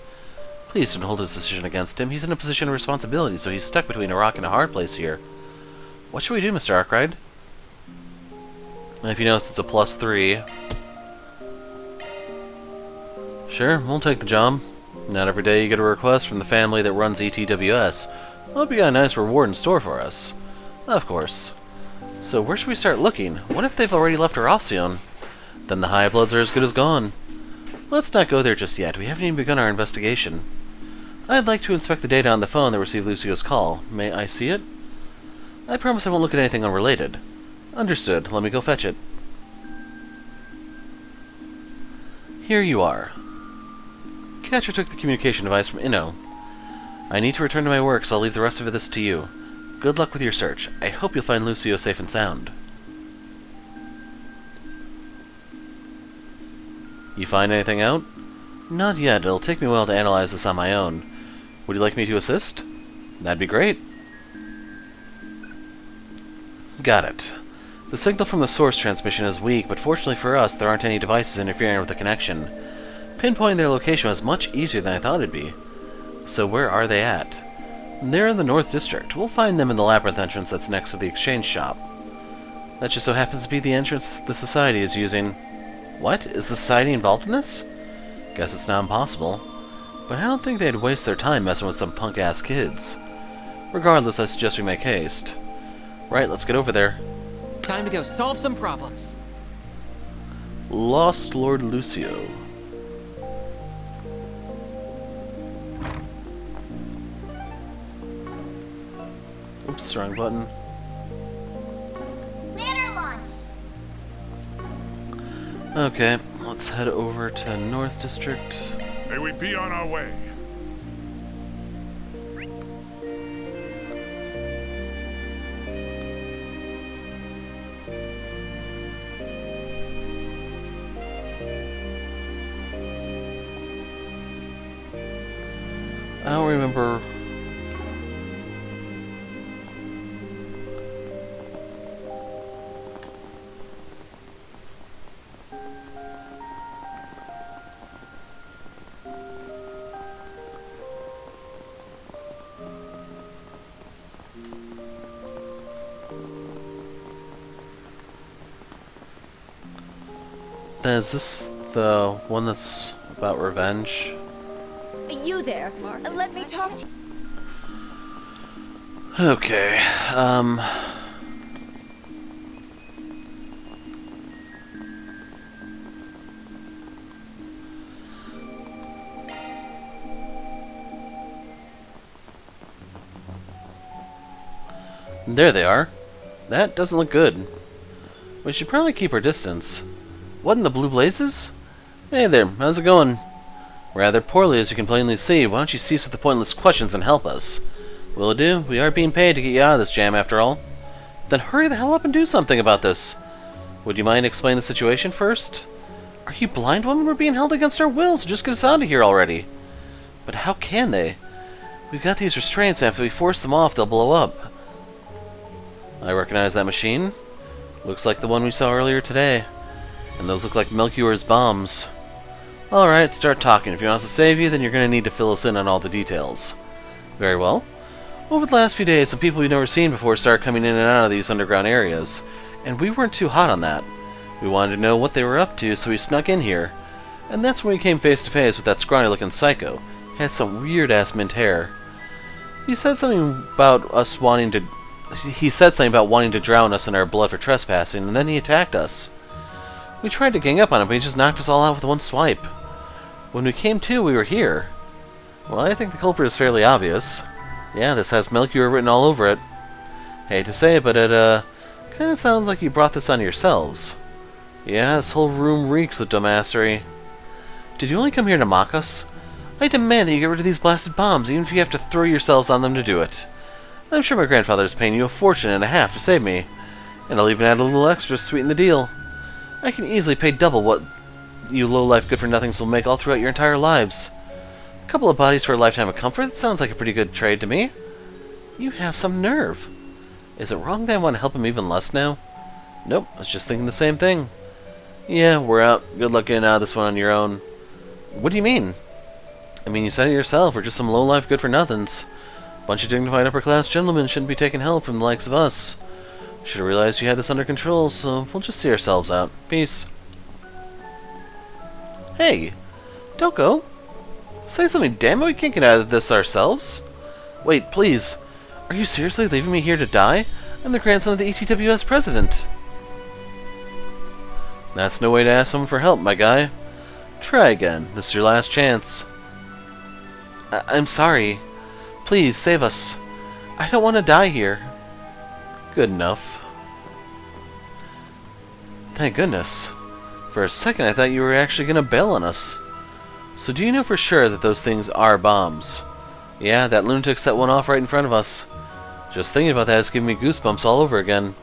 Speaker 1: Please don't hold his decision against him. He's in a position of responsibility, so he's stuck between a rock and a hard place here. What should we do, Mr. Arkwright? If you notice, it's a +3. Sure, we'll take the job. Not every day you get a request from the family that runs ETWS. Hope you got a nice reward in store for us. Of course. So where should we start looking? What if they've already left Horacion? Then the High-Bloods are as good as gone. Let's not go there just yet. We haven't even begun our investigation. I'd like to inspect the data on the phone that received Lucio's call. May I see it? I promise I won't look at anything unrelated. Understood. Let me go fetch it. Here you are. Catcher took the communication device from Ino. I need to return to my work, so I'll leave the rest of this to you. Good luck with your search. I hope you'll find Lucio safe and sound. You find anything out? Not yet. It'll take me a while to analyze this on my own. Would you like me to assist? That'd be great. Got it. The signal from the source transmission is weak, but fortunately for us, there aren't any devices interfering with the connection. Pinpointing their location was much easier than I thought it'd be. So where are they at? They're in the North District. We'll find them in the labyrinth entrance that's next to the exchange shop. That just so happens to be the entrance the Society is using. What? Is the Society involved in this? Guess it's not impossible. But I don't think they'd waste their time messing with some punk-ass kids. Regardless, I suggest we make haste. Right, let's get over there.
Speaker 9: Time to go solve some problems.
Speaker 1: Lost Lord Lucio. Oops, wrong button.
Speaker 4: Ladder launch.
Speaker 1: Okay, let's head over to North District.
Speaker 6: May we be on our way.
Speaker 1: I don't remember. Is this the one that's about revenge?
Speaker 5: You there. Let me talk to you.
Speaker 1: Okay, there they are. That doesn't look good. We should probably keep our distance. What in the blue blazes? Hey there, how's it going? Rather poorly, as you can plainly see. Why don't you cease with the pointless questions and help us? Will it do? We are being paid to get you out of this jam, after all. Then hurry the hell up and do something about this. Would you mind explaining the situation first? Are you blind, woman? We're being held against our will, so just get us out of here already. But how can they? We've got these restraints, and if we force them off, they'll blow up. I recognize that machine. Looks like the one we saw earlier today. And those look like Melchior's bombs. Alright, start talking. If you want us to save you, then you're going to need to fill us in on all the details. Very well. Over the last few days, some people we've never seen before started coming in and out of these underground areas. And we weren't too hot on that. We wanted to know what they were up to, so we snuck in here. And that's when we came face to face with that scrawny-looking psycho. He had some weird-ass mint hair. He said something about wanting to drown us in our blood for trespassing, and then he attacked us. We tried to gang up on him, but he just knocked us all out with one swipe. When we came to, we were here. Well, I think the culprit is fairly obvious. Yeah, this has Melchior written all over it. Hate to say it, but it, kinda sounds like you brought this on yourselves. Yeah, this whole room reeks of dumbassery. Did you only come here to mock us? I demand that you get rid of these blasted bombs, even if you have to throw yourselves on them to do it. I'm sure my grandfather is paying you a fortune and a half to save me. And I'll even add a little extra to sweeten the deal. I can easily pay double what you low-life good-for-nothings will make all throughout your entire lives. A couple of bodies for a lifetime of comfort? That sounds like a pretty good trade to me. You have some nerve. Is it wrong that I want to help him even less now? Nope, I was just thinking the same thing. Yeah, we're out. Good luck getting out of this one on your own. What do you mean? I mean, you said it yourself. We're just some low-life good-for-nothings. Bunch of dignified upper-class gentlemen shouldn't be taking help from the likes of us. Should have realized you had this under control, so we'll just see ourselves out. Peace. Hey! Don't go! Say something, damn it, we can't get out of this ourselves! Wait, please! Are you seriously leaving me here to die? I'm the grandson of the ETWS president! That's no way to ask someone for help, my guy. Try again. This is your last chance. I'm sorry. Please, save us. I don't want to die here. Good enough. Thank goodness. For a second I thought you were actually going to bail on us. So do you know for sure that those things are bombs? Yeah, that lunatic set one off right in front of us. Just thinking about that is giving me goosebumps all over again.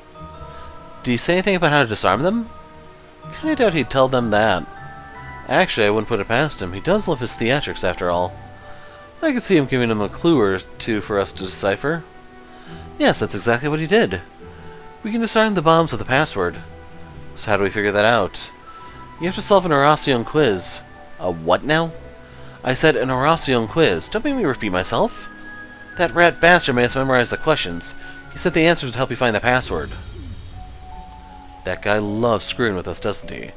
Speaker 1: Did he say anything about how to disarm them? Kinda doubt he'd tell them that. Actually, I wouldn't put it past him. He does love his theatrics, after all. I could see him giving them a clue or two for us to decipher. Yes, that's exactly what he did. We can disarm the bombs with the password. So how do we figure that out? You have to solve an Horacion quiz. A what now? I said an Horacion quiz. Don't make me repeat myself. That rat bastard made us memorize the questions. He said the answers would help you find the password. That guy loves screwing with us, doesn't he?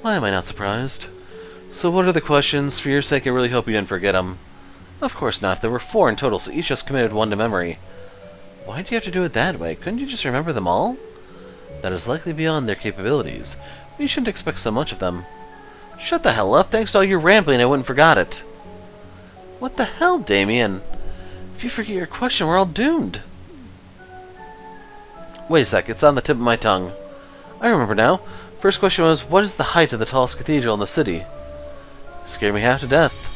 Speaker 1: Why am I not surprised? So what are the questions? For your sake, I really hope you didn't forget them. Of course not. There were 4 in total, so each just committed 1 to memory. Why do you have to do it that way? Couldn't you just remember them all? That is likely beyond their capabilities. We shouldn't expect so much of them. Shut the hell up. Thanks to all your rambling, I wouldn't forgot it. What the hell, Damien? If you forget your question, we're all doomed. Wait a sec. It's on the tip of my tongue. I remember now. First question was, what is the height of the tallest cathedral in the city? Scared me half to death.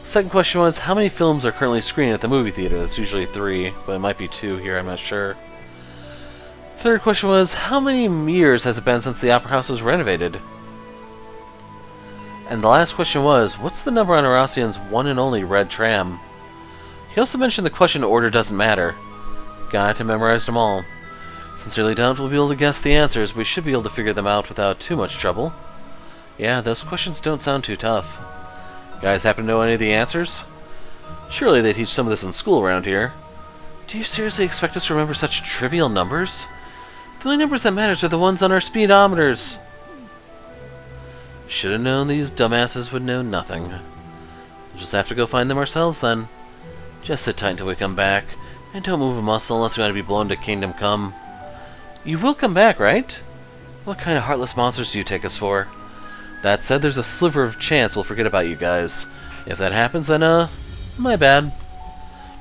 Speaker 1: Second question was, how many films are currently screened at the movie theater? That's usually 3, but it might be 2 here, I'm not sure. Third question was, how many years has it been since the Opera House was renovated? And the last question was, what's the number on Horacion's one and only red tram? He also mentioned the question order doesn't matter. Got to memorize them all. Sincerely doubt we'll be able to guess the answers, but we should be able to figure them out without too much trouble. Yeah, those questions don't sound too tough. Guys happen to know any of the answers? Surely they teach some of this in school around here. Do you seriously expect us to remember such trivial numbers? The only numbers that matter are the ones on our speedometers. Should have known these dumbasses would know nothing. We'll just have to go find them ourselves then. Just sit tight until we come back, and don't move a muscle unless we want to be blown to Kingdom Come. You will come back, right? What kind of heartless monsters do you take us for? That said, there's a sliver of chance we'll forget about you guys. If that happens, then, my bad.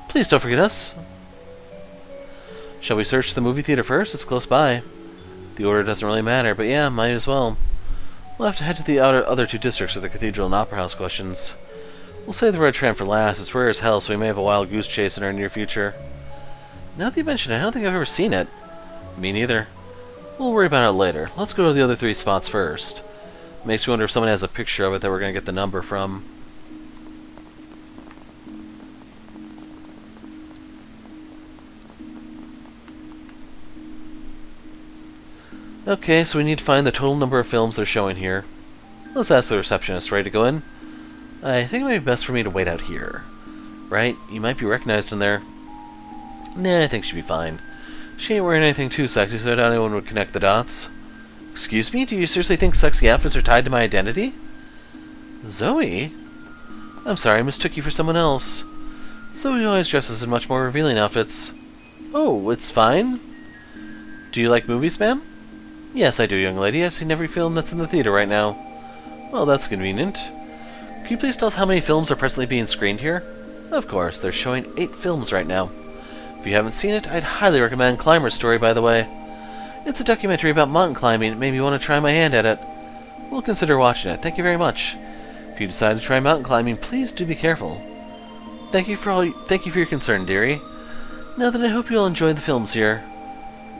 Speaker 1: Please don't forget us. Shall we search the movie theater first? It's close by. The order doesn't really matter, but yeah, might as well. We'll have to head to the other 2 districts for the Cathedral and Opera House questions. We'll save the red tram for last. It's rare as hell, so we may have a wild goose chase in our near future. Now that you mention it, I don't think I've ever seen it. Me neither. We'll worry about it later. Let's go to the other 3 spots first. Makes me wonder if someone has a picture of it that we're going to get the number from. Okay, so we need to find the total number of films they're showing here. Let's ask the receptionist. Ready to go in? I think it might be best for me to wait out here. Right? You might be recognized in there. Nah, I think she'll be fine. She ain't wearing anything too sexy, so I doubt anyone would connect the dots. Excuse me? Do you seriously think sexy outfits are tied to my identity? Zoe? I'm sorry, I mistook you for someone else. Zoe always dresses in much more revealing outfits. Oh, it's fine? Do you like movies, ma'am? Yes, I do, young lady. I've seen every film that's in the theater right now. Well, that's convenient. Can you please tell us how many films are presently being screened here? Of course, they're showing 8 films right now. If you haven't seen it, I'd highly recommend Climber's Story, by the way. It's a documentary about mountain climbing. It made me want to try my hand at it. We'll consider watching it. Thank you very much. If you decide to try mountain climbing, please do be careful. Thank you for your concern, dearie. Now then, I hope you'll enjoy the films here.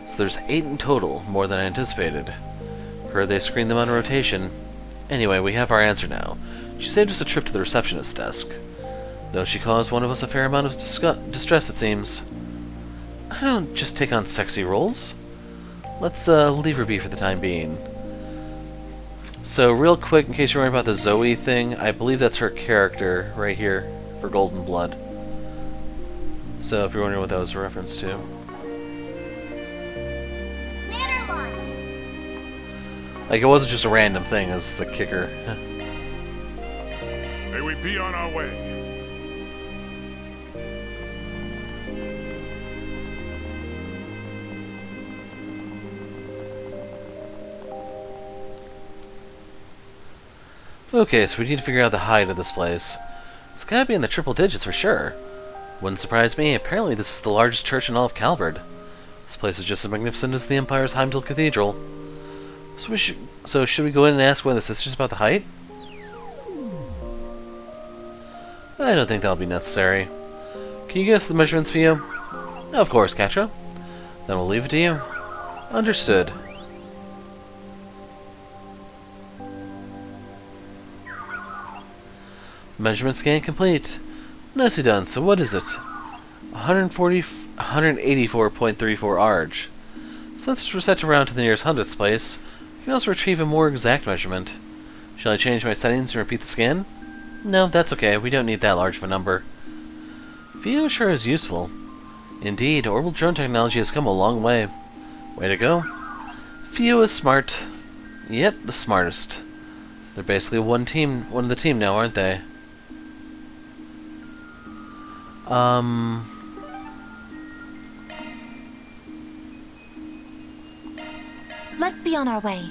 Speaker 1: So there's 8 in total, more than I anticipated. Heard they screened them on rotation. Anyway, we have our answer now. She saved us a trip to the receptionist's desk. Though she caused one of us a fair amount of distress, it seems. I don't just take on sexy roles. Let's leave her be for the time being. So, real quick, in case you're wondering about the Zoe thing, I believe that's her character right here for Golden Blood. So, if you're wondering what that was a reference to.
Speaker 4: Nanner launched.
Speaker 1: Like, it wasn't just a random thing, it was the kicker.
Speaker 6: May we be on our way.
Speaker 1: Okay, so we need to figure out the height of this place. It's gotta be in the triple digits for sure. Wouldn't surprise me. Apparently this is the largest church in all of Calvard. This place is just as magnificent as the Empire's Heimdall Cathedral. So should we go in and ask one of the sisters about the height? I don't think that'll be necessary. Can you guess the measurements for you? Of course, Catra. Then we'll leave it to you. Understood. Measurement scan complete. Nicely done. So what is it? 184.34 arg. Since we're set to round to the nearest hundredths place, we can also retrieve a more exact measurement. Shall I change my settings and repeat the scan? No, that's okay. We don't need that large of a number. Theo sure is useful. Indeed, orbital drone technology has come a long way. Way to go. Theo is smart. Yep, the smartest. They're basically one of the team now, aren't they?
Speaker 4: Let's be on our way.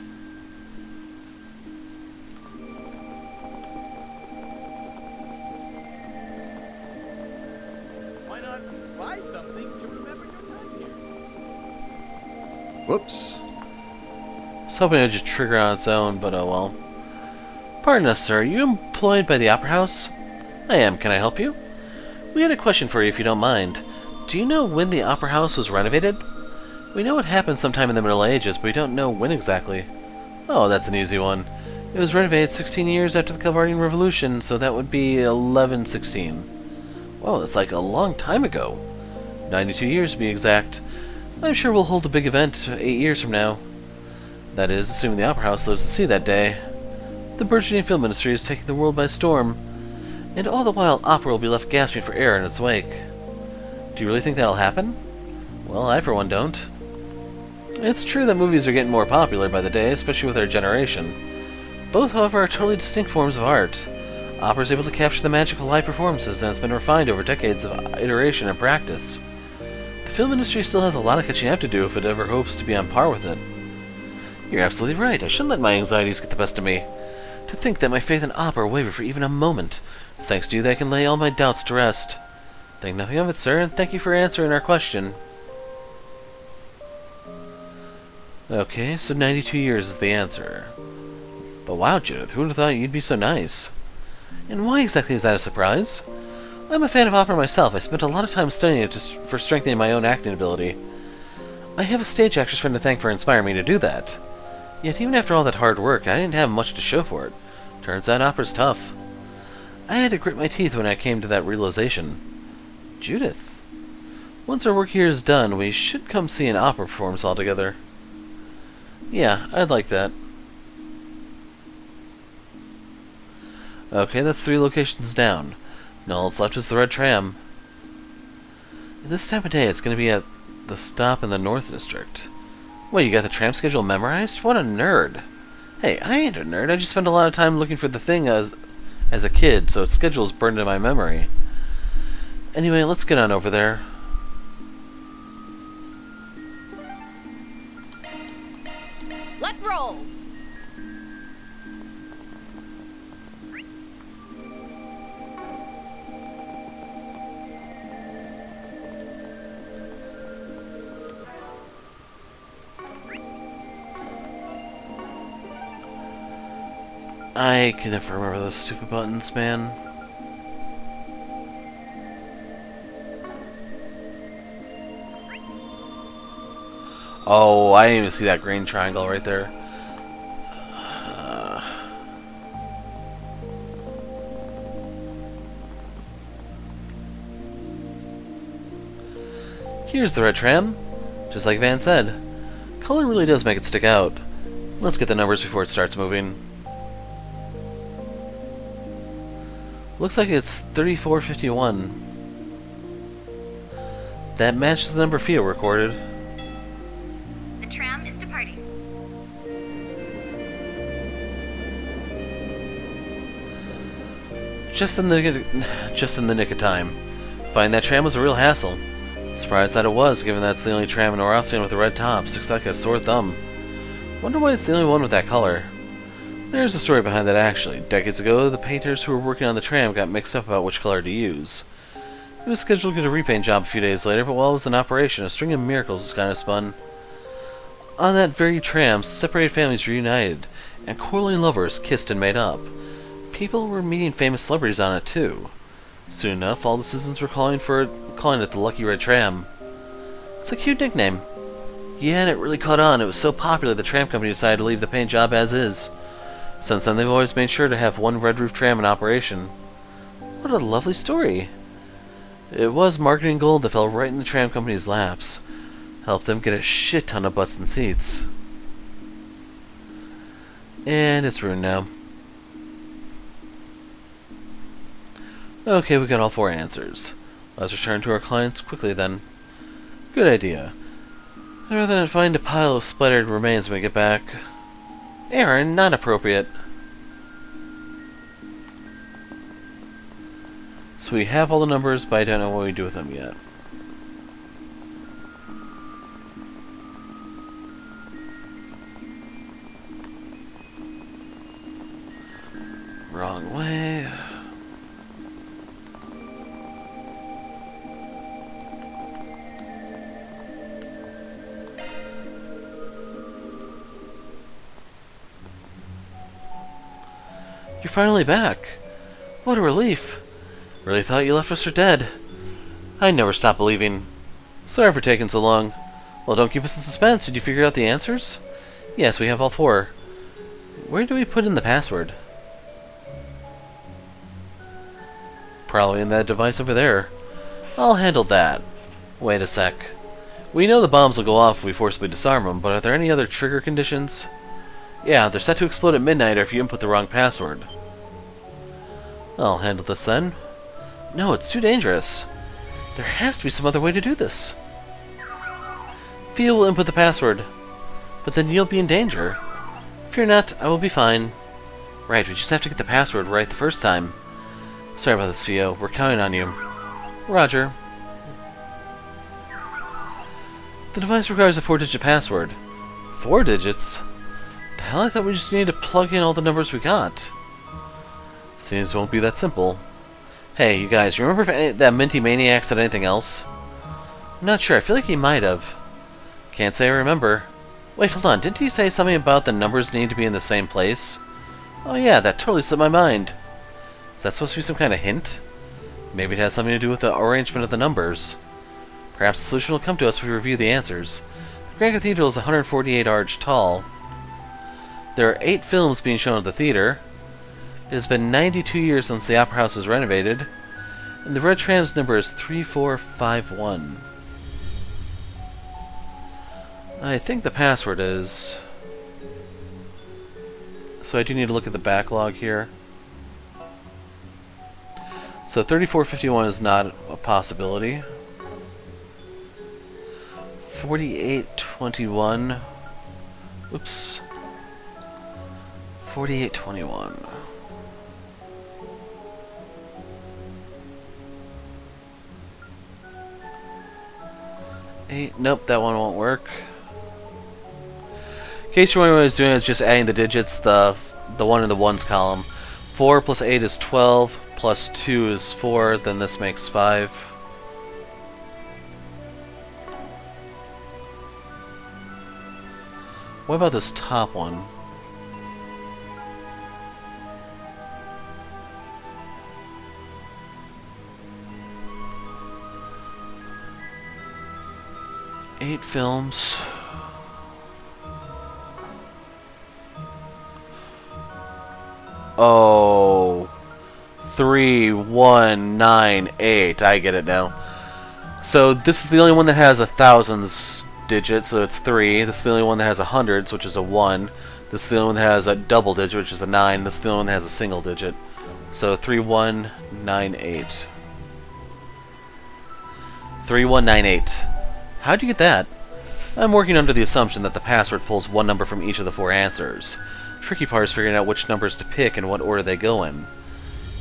Speaker 7: Why not buy something to remember your time here?
Speaker 3: Whoops.
Speaker 1: I was hoping it would just trigger on its own, but oh well. Pardon us, sir. Are you employed by the Opera House? I am. Can I help you? We had a question for you, if you don't mind. Do you know when the Opera House was renovated? We know it happened sometime in the Middle Ages, but we don't know when exactly. Oh, that's an easy one. It was renovated 16 years after the Calvardian Revolution, so that would be 1116. Whoa, that's like a long time ago. 92 years to be exact. I'm sure we'll hold a big event 8 years from now. That is, assuming the Opera House lives to see that day. The burgeoning film industry is taking the world by storm, and all the while opera will be left gasping for air in its wake. Do you really think that'll happen? Well, I for one don't. It's true that movies are getting more popular by the day, especially with our generation. Both, however, are totally distinct forms of art. Opera is able to capture the magic of live performances, and it's been refined over decades of iteration and practice. The film industry still has a lot of catching up to do if it ever hopes to be on par with it. You're absolutely right. I shouldn't let my anxieties get the best of me. To think that my faith in opera wavered for even a moment. It's thanks to you that I can lay all my doubts to rest. Think nothing of it, sir, and thank you for answering our question. Okay, so 92 years is the answer. But wow, Judith, who would have thought you'd be so nice? And why exactly is that a surprise? I'm a fan of opera myself. I spent a lot of time studying it just for strengthening my own acting ability. I have a stage actress friend to thank for inspiring me to do that. Yet even after all that hard work, I didn't have much to show for it. Turns out opera's tough. I had to grit my teeth when I came to that realization. Judith, once our work here is done, we should come see an opera performance all together. Yeah, I'd like that. Okay, that's 3 locations down. Now all that's left is the red tram. This time of day, it's going to be at the stop in the North District. Wait, you got the tram schedule memorized? What a nerd. Hey, I ain't a nerd. I just spent a lot of time looking for the thing as a kid, so its schedule is burned in my memory. Anyway, let's get on over there.
Speaker 5: Let's roll!
Speaker 1: I can never remember those stupid buttons, man. Oh, I didn't even see that green triangle right there. Here's the red tram. Just like Van said. Color really does make it stick out. Let's get the numbers before it starts moving. Looks like it's 3451. That matches the number Fia recorded.
Speaker 4: The tram is departing.
Speaker 1: Just in the nick of time. Finding that tram was a real hassle. Surprised that it was, given that's the only tram in Oralsian with a red top. Looks like a sore thumb. Wonder why it's the only one with that color. There's a story behind that actually. Decades ago, the painters who were working on the tram got mixed up about which color to use. It was scheduled to get a repaint job a few days later, but while it was in operation, a string of miracles was kind of spun. On that very tram, separated families reunited, and quarreling lovers kissed and made up. People were meeting famous celebrities on it too. Soon enough, all the citizens were calling for it calling it the Lucky Red Tram. It's a cute nickname. Yeah, and it really caught on. It was so popular the tram company decided to leave the paint job as is. Since then, they've always made sure to have one red roof tram in operation. What a lovely story. It was marketing gold that fell right in the tram company's laps. Helped them get a shit ton of butts and seats. And it's ruined now. Okay, we got all 4 answers. Let's return to our clients quickly then. Good idea. I'd rather not find a pile of splattered remains when we get back. Aaron, not appropriate. So we have all the numbers, but I don't know what we do with them yet. Wrong way. You're finally back. What a relief. Really thought you left us for dead. I never stop believing. Sorry for taking so long. Well, don't keep us in suspense. Did you figure out the answers? Yes, we have all 4. Where do we put in the password? Probably in that device over there. I'll handle that. Wait a sec. We know the bombs will go off if we forcibly disarm them, but are there any other trigger conditions? Yeah, they're set to explode at midnight or if you input the wrong password. I'll handle this then. No, it's too dangerous. There has to be some other way to do this. Fia will input the password, but then you'll be in danger. Fear not, I will be fine. Right, we just have to get the password right the first time. Sorry about this, Fia. We're counting on you. Roger. The device requires a 4-digit password. 4 digits? The hell, I thought we just needed to plug in all the numbers we got. Seems it won't be that simple. Hey, you guys, you remember if that Minty Maniac said anything else? I'm not sure. I feel like he might have. Can't say I remember. Wait, hold on. Didn't he say something about the numbers need to be in the same place? Oh yeah, that totally slipped my mind. Is that supposed to be some kind of hint? Maybe it has something to do with the arrangement of the numbers. Perhaps the solution will come to us if we review the answers. The Grand Cathedral is 148 arch tall. There are 8 films being shown at the theater. It has been 92 years since the Opera House was renovated. And the Red Tram's number is 3451. I think the password is... So I do need to look at the backlog here. So 3451 is not a possibility. 4821. Oops. 4821. Nope, that one won't work. In case you're wondering what I was doing, I was just adding the digits, the 1 in the ones column. 4 plus 8 is 12, plus 2 is 4, then this makes 5. What about this top one? Eight films. Oh, 3198. I get it now. So this is the only one that has a thousands digit, so it's 3. This is the only one that has a hundreds, which is a 1. This is the only one that has a double digit, which is a 9. This is the only one that has a single digit. So 3198. 3198. How'd you get that? I'm working under the assumption that the password pulls one number from each of the 4 answers. Tricky part is figuring out which numbers to pick and what order they go in.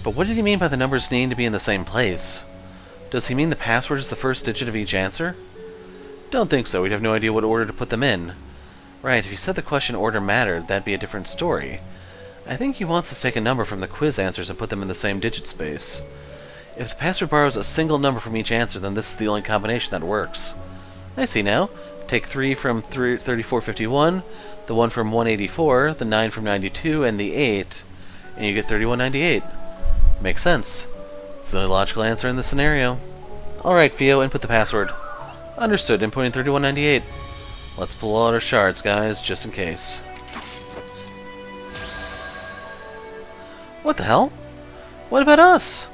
Speaker 1: But what did he mean by the numbers needing to be in the same place? Does he mean the password is the first digit of each answer? Don't think so. We'd have no idea what order to put them in. Right, if he said the question order mattered, that'd be a different story. I think he wants us to take a number from the quiz answers and put them in the same digit space. If the password borrows a single number from each answer, then this is the only combination that works. I see now. Take 3 from 3451, the 1 from 184, the 9 from 92, and the 8, and you get 3198. Makes sense. It's the only logical answer in this scenario. Alright, Theo, input the password. Understood, inputting 3198. Let's pull out our shards, guys, just in case. What the hell? What about us?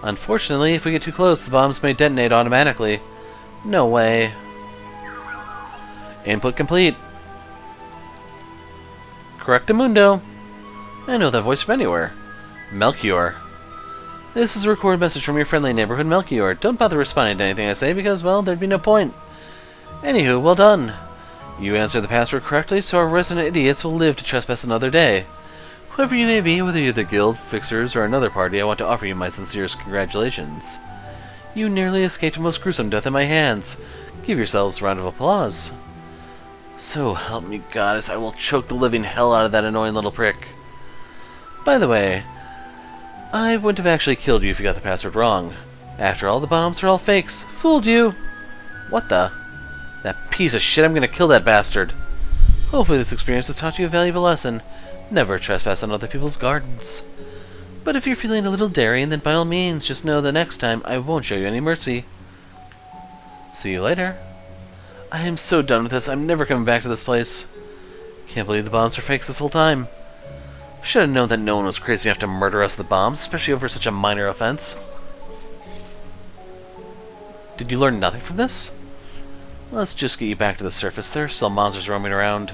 Speaker 1: Unfortunately, if we get too close, the bombs may detonate automatically. No way. Input complete. Correctamundo. I know that voice from anywhere. Melchior. This is a recorded message from your friendly neighborhood Melchior. Don't bother responding to anything I say because, well, there'd be no point. Anywho, well done. You answered the password correctly, so our resident idiots will live to trespass another day. Whoever you may be, whether you're the guild, fixers, or another party, I want to offer you my sincerest congratulations. You nearly escaped a most gruesome death at my hands. Give yourselves a round of applause. So help me goddess, I will choke the living hell out of that annoying little prick. By the way, I wouldn't have actually killed you if you got the password wrong. After all, the bombs are all fakes. Fooled you! What the? That piece of shit, I'm gonna kill that bastard. Hopefully this experience has taught you a valuable lesson. Never trespass on other people's gardens. But if you're feeling a little daring, then by all means, just know that next time I won't show you any mercy. See you later. I am so done with this, I'm never coming back to this place. Can't believe the bombs are fakes this whole time. Should have known that no one was crazy enough to murder us with the bombs, especially over such a minor offense. Did you learn nothing from this? Let's just get you back to the surface. There are still monsters roaming around.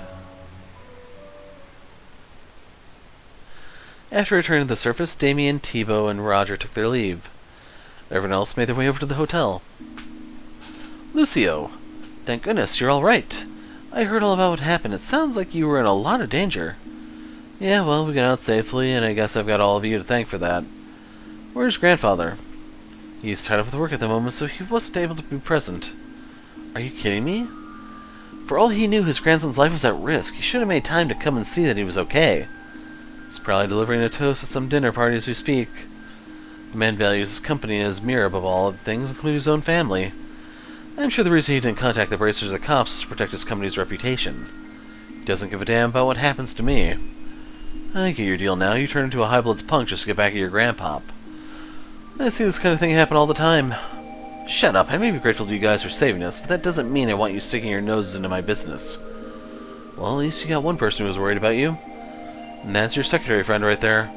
Speaker 1: After returning to the surface, Damien, Thibaut, and Roger took their leave. Everyone else made their way over to the hotel. Lucio, thank goodness you're all right. I heard all about what happened. It sounds like you were in a lot of danger. Yeah, well, we got out safely, and I guess I've got all of you to thank for that. Where's grandfather? He's tied up with work at the moment, so he wasn't able to be present. Are you kidding me? For all he knew, his grandson's life was at risk. He should have made time to come and see that he was okay. He's probably delivering a toast at some dinner party as we speak. The man values his company and his mirror above all other things, including his own family. I'm sure the reason he didn't contact the bracers or the cops is to protect his company's reputation. He doesn't give a damn about what happens to me. I get your deal now. You turn into a high-bloods punk just to get back at your grandpop. I see this kind of thing happen all the time. Shut up. I may be grateful to you guys for saving us, but that doesn't mean I want you sticking your noses into my business. Well, at least you got one person who was worried about you. And that's your secretary friend right there.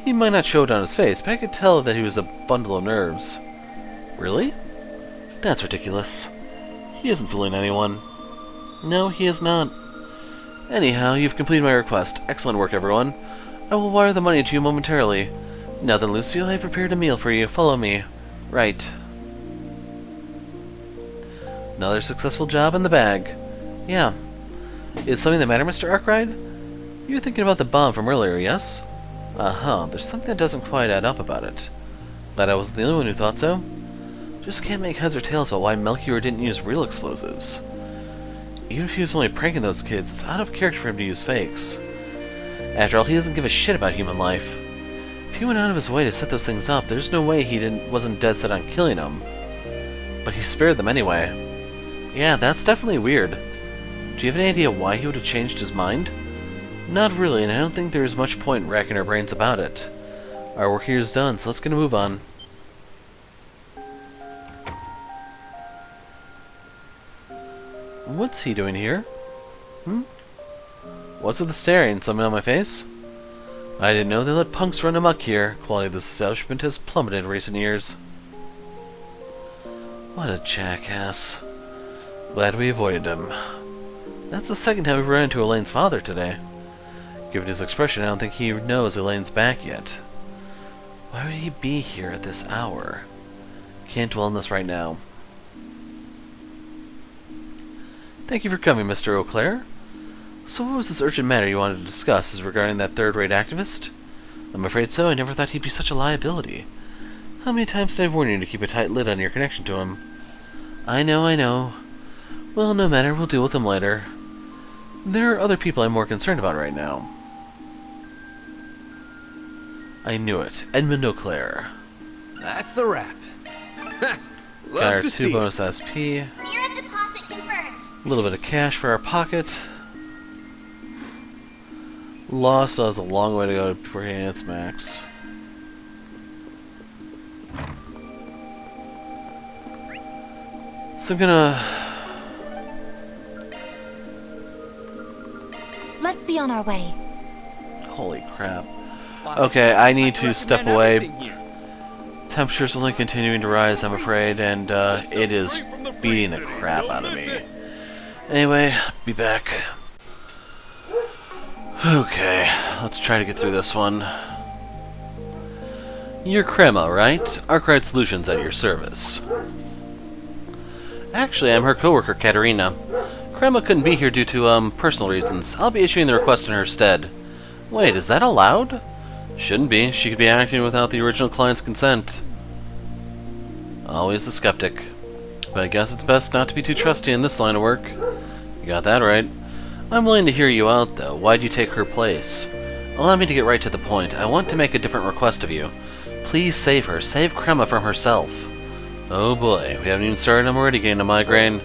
Speaker 1: He might not show it on his face, but I could tell that he was a bundle of nerves. Really? That's ridiculous. He isn't fooling anyone. No, he is not. Anyhow, you've completed my request. Excellent work, everyone. I will wire the money to you momentarily. Now then, Lucio, I have prepared a meal for you. Follow me. Right. Another successful job in the bag. Yeah. Is something the matter, Mr. Arkwright? You're thinking about the bomb from earlier, yes? Uh-huh. There's something that doesn't quite add up about it. Glad I wasn't the only one who thought so. Just can't make heads or tails about why Melchior didn't use real explosives. Even if he was only pranking those kids, it's out of character for him to use fakes. After all, he doesn't give a shit about human life. If he went out of his way to set those things up, there's no way he wasn't dead set on killing them. But he spared them anyway. Yeah, that's definitely weird. Do you have any idea why he would have changed his mind? Not really, and I don't think there's much point in racking our brains about it. Our work here is done, so let's get a move on. What's he doing here? What's with the staring? Something on my face? I didn't know they let punks run amok here. Quality of this establishment has plummeted in recent years. What a jackass. Glad we avoided him. That's the second time we've run into Elaine's father today. Given his expression, I don't think he knows Elaine's back yet. Why would he be here at this hour? Can't dwell on this right now. Thank you for coming, Mr. Eau Claire. So what was this urgent matter you wanted to discuss? Is it regarding that third-rate activist? I'm afraid so. I never thought he'd be such a liability. How many times did I warn you to keep a tight lid on your connection to him? I know. Well, no matter. We'll deal with him later. There are other people I'm more concerned about right now. I knew it. Edmund Eau Claire.
Speaker 7: That's a wrap.
Speaker 1: Got our
Speaker 7: Love to
Speaker 1: 2
Speaker 7: see
Speaker 1: bonus SP.
Speaker 4: Mirror deposit confirmed.
Speaker 1: A little bit of cash for our pocket. Law still has a long way to go before he hits max. So I'm gonna...
Speaker 5: Let's be on our way.
Speaker 1: Holy crap.
Speaker 8: Why,
Speaker 1: Okay, I need to
Speaker 8: recommend
Speaker 1: step away.
Speaker 8: everything here.
Speaker 1: Temperature's only continuing to rise, I'm afraid, and it is beating the crap out of me. Anyway, be back. Okay, let's try to get through this one. You're Crema, right? Arkwright Solutions at your service. Actually, I'm her coworker, Katerina. Crema couldn't be here due to, personal reasons. I'll be issuing the request in her stead. Wait, is that allowed? Shouldn't be. She could be acting without the original client's consent. Always the skeptic. But I guess it's best not to be too trusty in this line of work. You got that right. I'm willing to hear you out, though. Why'd you take her place? Allow me to get right to the point. I want to make a different request of you. Please save her. Save Crema from herself. Oh boy, we haven't even started. I'm already getting a migraine.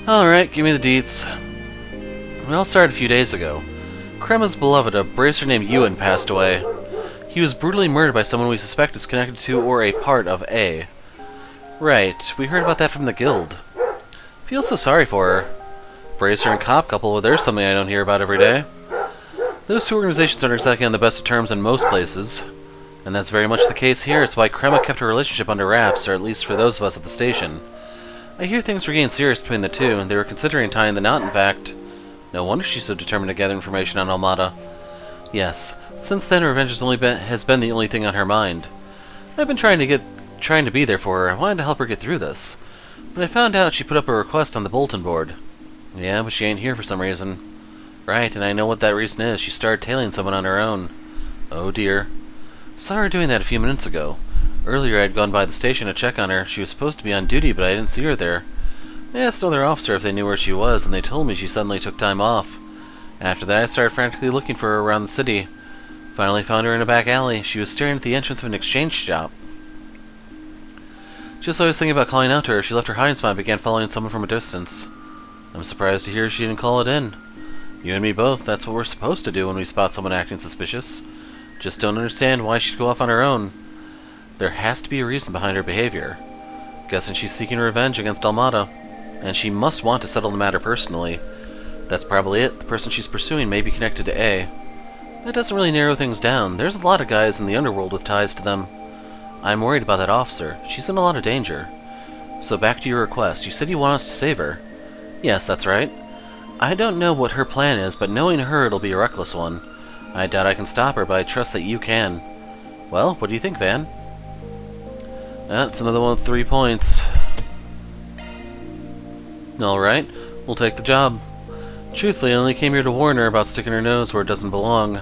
Speaker 1: Alright, give me the deets. It all started a few days ago. Crema's beloved, a bracer named Ewan, passed away. He was brutally murdered by someone we suspect is connected to or a part of A. Right, we heard about that from the guild. Feel so sorry for her. Bracer and cop couple, well, there's something I don't hear about every day. Those two organizations aren't exactly on the best of terms in most places. And that's very much the case here. It's why Crema kept her relationship under wraps, or at least for those of us at the station. I hear things were getting serious between the two, and they were considering tying the knot, in fact. No wonder she's so determined to gather information on Almada. Yes, since then revenge has been the only thing on her mind. I've been trying to be there for her. I wanted to help her get through this. But I found out she put up a request on the bulletin board. Yeah, but she ain't here for some reason. Right, and I know what that reason is. She started tailing someone on her own. Oh dear. Saw her doing that a few minutes ago. Earlier I had gone by the station to check on her. She was supposed to be on duty, but I didn't see her there. I asked another officer if they knew where she was, and they told me she suddenly took time off. After that I started frantically looking for her around the city. Finally found her in a back alley. She was staring at the entrance of an exchange shop. Just as I was thinking about calling out to her, she left her hiding spot and began following someone from a distance. I'm surprised to hear she didn't call it in. You and me both. That's what we're supposed to do when we spot someone acting suspicious. Just don't understand why she'd go off on her own. There has to be a reason behind her behavior. Guessing she's seeking revenge against Almada. And she must want to settle the matter personally. That's probably it. The person she's pursuing may be connected to A. That doesn't really narrow things down. There's a lot of guys in the underworld with ties to them. I'm worried about that officer. She's in a lot of danger. So back to your request. You said you want us to save her. Yes, that's right. I don't know what her plan is, but knowing her, it'll be a reckless one. I doubt I can stop her, but I trust that you can. Well, what do you think, Van? That's another one with 3 points. Alright, we'll take the job. Truthfully, I only came here to warn her about sticking her nose where it doesn't belong.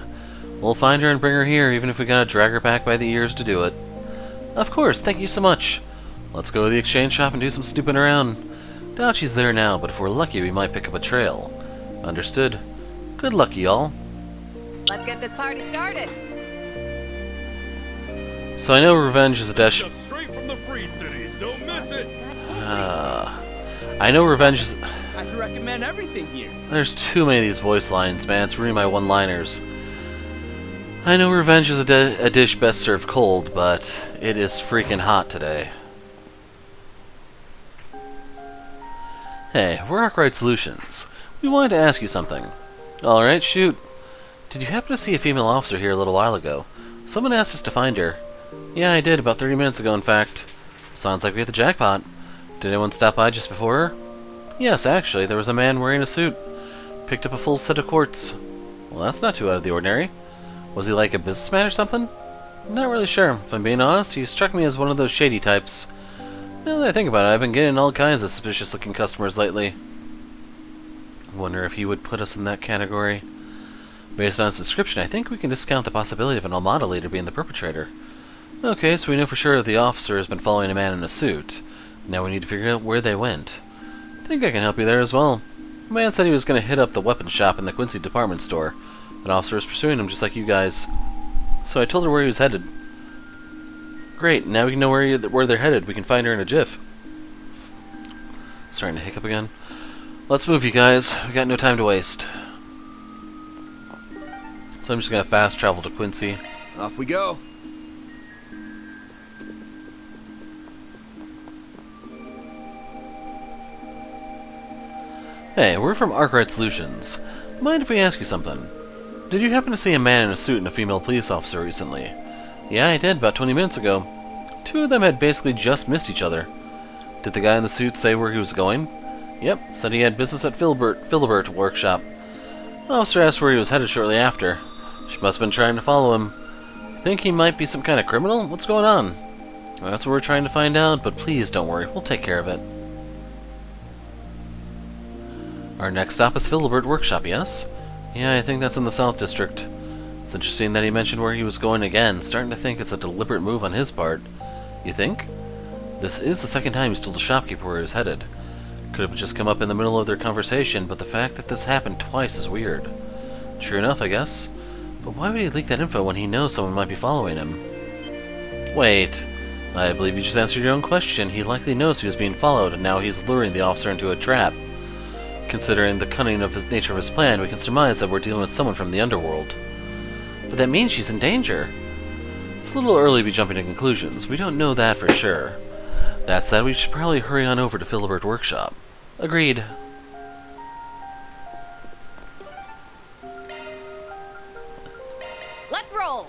Speaker 1: We'll find her and bring her here, even if we gotta drag her back by the ears to do it. Of course, thank you so much. Let's go to the exchange shop and do some snooping around. Doubt she's there now, but if we're lucky, we might pick up a trail. Understood. Good luck, y'all.
Speaker 10: Let's get this party started.
Speaker 1: So I know revenge is a dash.
Speaker 2: Stuff straight from the free cities. Don't miss it.
Speaker 1: I know revenge is.
Speaker 8: I recommend everything here.
Speaker 1: There's too many of these voice lines, man. It's ruining my one-liners. I know revenge is a dish best served cold, but it is freaking hot today. Hey, we're Arkwright Solutions. We wanted to ask you something. Alright, shoot. Did you happen to see a female officer here a little while ago? Someone asked us to find her. Yeah, I did, about 30 minutes ago, in fact. Sounds like we hit the jackpot. Did anyone stop by just before her? Yes, actually, there was a man wearing a suit. Picked up a full set of quartz. Well, that's not too out of the ordinary. Was he like a businessman or something? Not really sure. If I'm being honest, he struck me as one of those shady types. Now that I think about it, I've been getting all kinds of suspicious-looking customers lately. Wonder if he would put us in that category. Based on his description, I think we can discount the possibility of an Almada leader being the perpetrator. Okay, so we know for sure that the officer has been following a man in a suit. Now we need to figure out where they went. I think I can help you there as well. The man said he was going to hit up the weapons shop in the Quincy department store. An officer was pursuing him just like you guys. So I told her where he was headed. Great, now we know where they're headed. We can find her in a jiff. Starting to hiccup again. Let's move, you guys. We got no time to waste. So I'm just going to fast travel to Quincy.
Speaker 3: Off we go.
Speaker 1: Hey, we're from Arkwright Solutions. Mind if we ask you something? Did you happen to see a man in a suit and a female police officer recently? Yeah, I did, about 20 minutes ago. Two of them had basically just missed each other. Did the guy in the suit say where he was going? Yep, said he had business at Philibert Workshop. Officer asked where he was headed shortly after. She must have been trying to follow him. Think he might be some kind of criminal? What's going on? Well, that's what we're trying to find out, but please don't worry, we'll take care of it. Our next stop is Philibert Workshop, yes? Yeah, I think that's in the South District. It's interesting that he mentioned where he was going again. Starting to think it's a deliberate move on his part. You think? This is the second time he's told the shopkeeper where he's headed. Could have just come up in the middle of their conversation, but the fact that this happened twice is weird. True enough, I guess. But why would he leak that info when he knows someone might be following him? Wait. I believe you just answered your own question. He likely knows he was being followed, and now he's luring the officer into a trap. Considering the cunning of his nature of his plan, we can surmise that we're dealing with someone from the underworld. But that means she's in danger. It's a little early to be jumping to conclusions. We don't know that for sure. That said, we should probably hurry on over to Philibert Workshop. Agreed.
Speaker 10: Let's roll.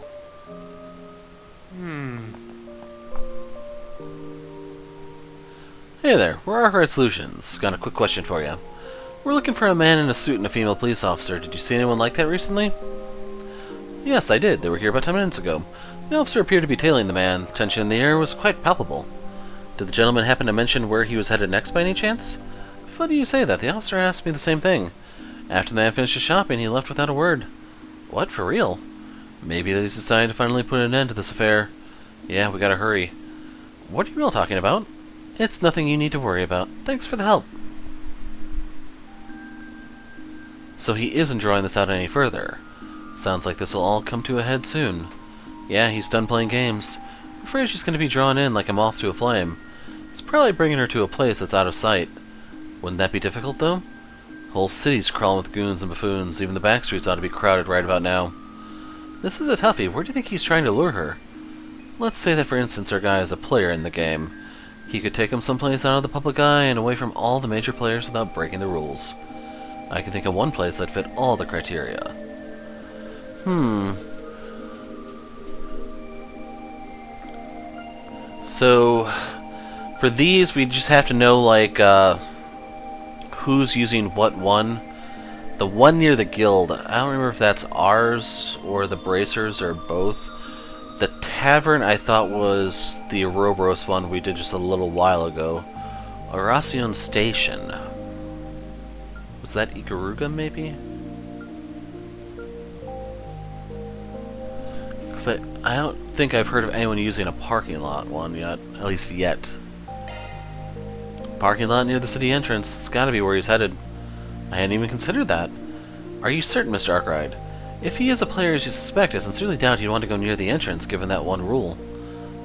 Speaker 1: Hey there, we're Arkwright Solutions. Got a quick question for you. We're looking for a man in a suit and a female police officer. Did you see anyone like that recently? Yes, I did. They were here about 10 minutes ago. The officer appeared to be tailing the man. Tension in the air was quite palpable. Did the gentleman happen to mention where he was headed next by any chance? Funny you say that. The officer asked me the same thing. After the man finished his shopping, he left without a word. What, for real? Maybe that he's decided to finally put an end to this affair. Yeah, we gotta hurry. What are you all talking about? It's nothing you need to worry about. Thanks for the help. So he isn't drawing this out any further. Sounds like this'll all come to a head soon. Yeah, he's done playing games. I'm afraid she's going to be drawn in like a moth to a flame. It's probably bringing her to a place that's out of sight. Wouldn't that be difficult, though? Whole cities crawling with goons and buffoons. Even the back streets ought to be crowded right about now. This is a toughie. Where do you think he's trying to lure her? Let's say that, for instance, our guy is a player in the game. He could take him someplace out of the public eye and away from all the major players without breaking the rules. I can think of one place that fit all the criteria. So, for these, we just have to know, like, who's using what one. The one near the guild, I don't remember if that's ours or the bracers or both. The tavern I thought was the Ouroboros one we did just a little while ago. Oracion Station. Was that Ikaruga, maybe? Because I don't think I've heard of anyone using a parking lot one yet. At least yet. Parking lot near the city entrance. It's gotta be where he's headed. I hadn't even considered that. Are you certain, Mr. Arkwright? If he is a player as you suspect, I sincerely doubt he'd want to go near the entrance, given that one rule.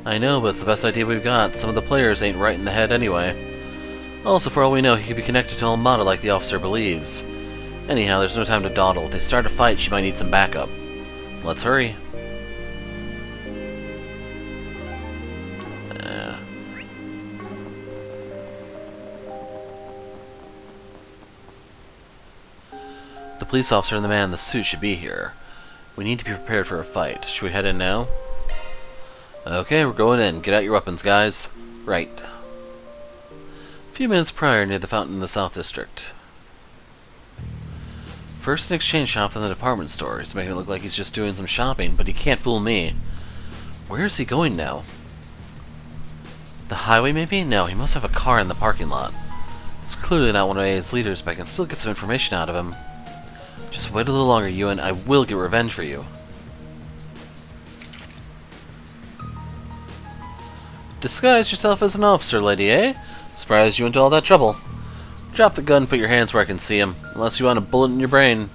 Speaker 1: I know, but it's the best idea we've got. Some of the players ain't right in the head anyway. Also, for all we know, he could be connected to Almada like the officer believes. Anyhow, there's no time to dawdle. If they start a fight, she might need some backup. Let's hurry. The police officer and the man in the suit should be here. We need to be prepared for a fight. Should we head in now? Okay, we're going in. Get out your weapons, guys. Right. A few minutes prior, near the fountain in the South District. First an exchange shop, then the department store. He's making it look like he's just doing some shopping, but he can't fool me. Where is he going now? The highway, maybe? No, he must have a car in the parking lot. It's clearly not one of AA's leaders, but I can still get some information out of him. Just wait a little longer, Ewan. I will get revenge for you. Disguise yourself as an officer, lady, eh? Surprised you into all that trouble. Drop the gun and put your hands where I can see him, unless you want a bullet in your brain.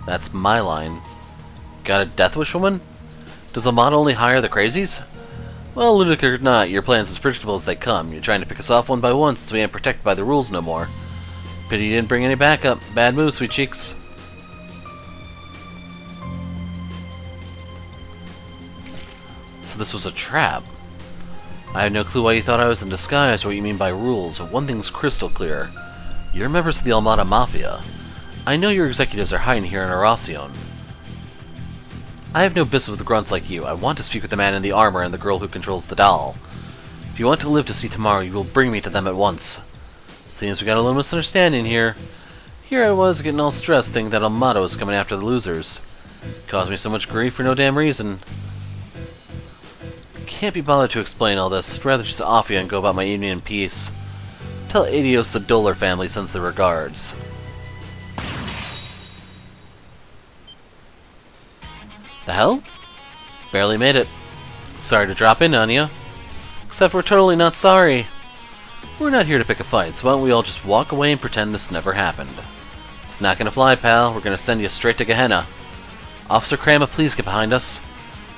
Speaker 1: That's my line. Got a death wish, woman? Does Almada only hire the crazies? Well, lunatic or not, your plan's as predictable as they come. You're trying to pick us off one by one since we ain't protected by the rules no more. Pity you didn't bring any backup. Bad move, sweet cheeks. So this was a trap. I have no clue why you thought I was in disguise or what you mean by rules, but one thing's crystal clear. You're members of the Almada Mafia. I know your executives are hiding here in Aracion. I have no business with grunts like you. I want to speak with the man in the armor and the girl who controls the doll. If you want to live to see tomorrow, you will bring me to them at once. Seems we got a little misunderstanding here. Here I was getting all stressed thinking that Almada was coming after the losers. Caused me so much grief for no damn reason. Can't be bothered to explain all this. I'd rather just off you and go about my evening in peace. Tell Adios the Dolar family sends their regards. The hell? Barely made it. Sorry to drop in on you. Except we're totally not sorry. We're not here to pick a fight, so why don't we all just walk away and pretend this never happened. It's not gonna fly, pal. We're gonna send you straight to Gehenna. Officer Krama, please get behind us.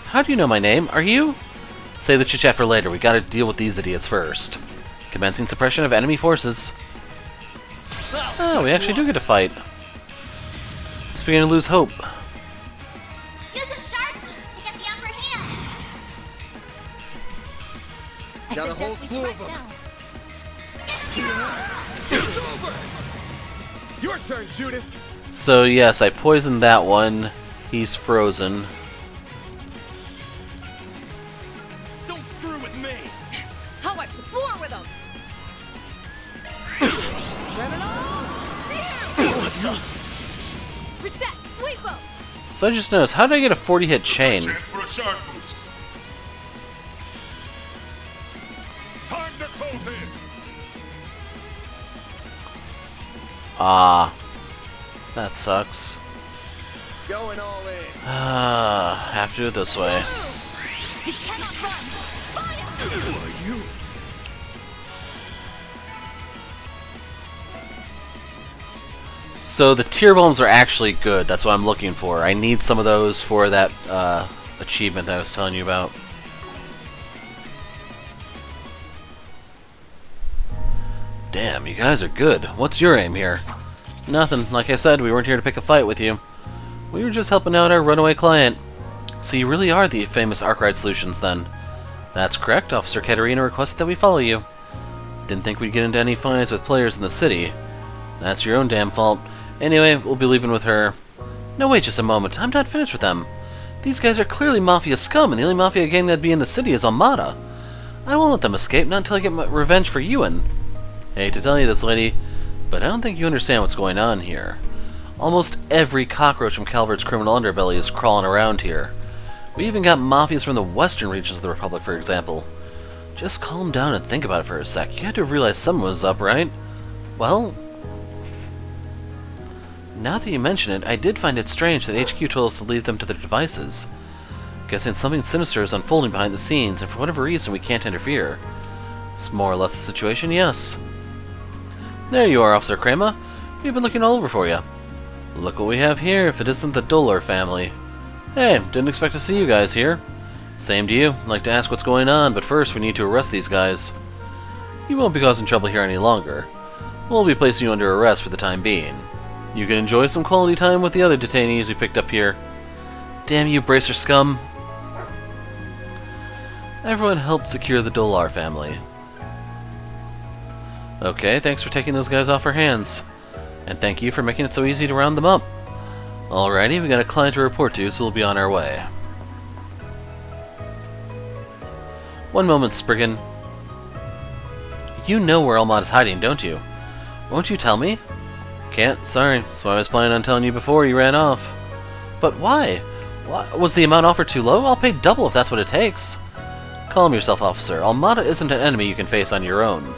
Speaker 1: How do you know my name? Are you? Save the chit-chat for later. We gotta deal with these idiots first. Commencing suppression of enemy forces. Oh, we actually do get to fight. Just beginning to lose hope.
Speaker 4: Use a sharp boost to get the upper hand.
Speaker 7: Got a whole slew of them. It's over! Your turn, Judith!
Speaker 1: So yes, I poisoned that one. He's frozen.
Speaker 2: Don't screw with me!
Speaker 10: How about floor with them? Criminal! Reset! Sweep them!
Speaker 1: So I just noticed, how did I get a 40-hit chain?
Speaker 6: Chance for a sharp boost. Time to close in.
Speaker 1: Ah. That sucks.
Speaker 7: Going all in.
Speaker 1: Have to do it this way.
Speaker 4: You cannot run.
Speaker 6: Who are you?
Speaker 1: So the tear bombs are actually good. That's what I'm looking for. I need some of those for that achievement that I was telling you about. Damn, you guys are good. What's your aim here? Nothing. Like I said, we weren't here to pick a fight with you. We were just helping out our runaway client. So you really are the famous Arkwright Solutions, then? That's correct. Officer Katerina requested that we follow you. Didn't think we'd get into any fights with players in the city. That's your own damn fault. Anyway, we'll be leaving with her. No, wait just a moment. I'm not finished with them. These guys are clearly Mafia scum, and the only Mafia gang that'd be in the city is Almada. I won't let them escape, not until I get my revenge for Ewan. Hate to tell you this, lady, but I don't think you understand what's going on here. Almost every cockroach from Calvert's criminal underbelly is crawling around here. We even got mafias from the western regions of the Republic, for example. Just calm down and think about it for a sec. You had to have realized someone was up, right? Well, now that you mention it, I did find it strange that HQ told us to leave them to their devices. Guessing something sinister is unfolding behind the scenes, and for whatever reason we can't interfere. It's more or less the situation, yes. There you are, Officer Krama. We've been looking all over for you. Look what we have here, if it isn't the Dolar family. Hey, didn't expect to see you guys here. Same to you. I'd like to ask what's going on, but first we need to arrest these guys. You won't be causing trouble here any longer. We'll be placing you under arrest for the time being. You can enjoy some quality time with the other detainees we picked up here. Damn you, Bracer scum. Everyone helped secure the Dolar family. Okay, thanks for taking those guys off our hands. And thank you for making it so easy to round them up. Alrighty, we got a client to report to, so we'll be on our way. One moment, Spriggan. You know where Almada's hiding, don't you? Won't you tell me? Can't, sorry. So I was planning on telling you before you ran off. But why? Was the amount offered too low? I'll pay double if that's what it takes. Calm yourself, officer. Almada isn't an enemy you can face on your own.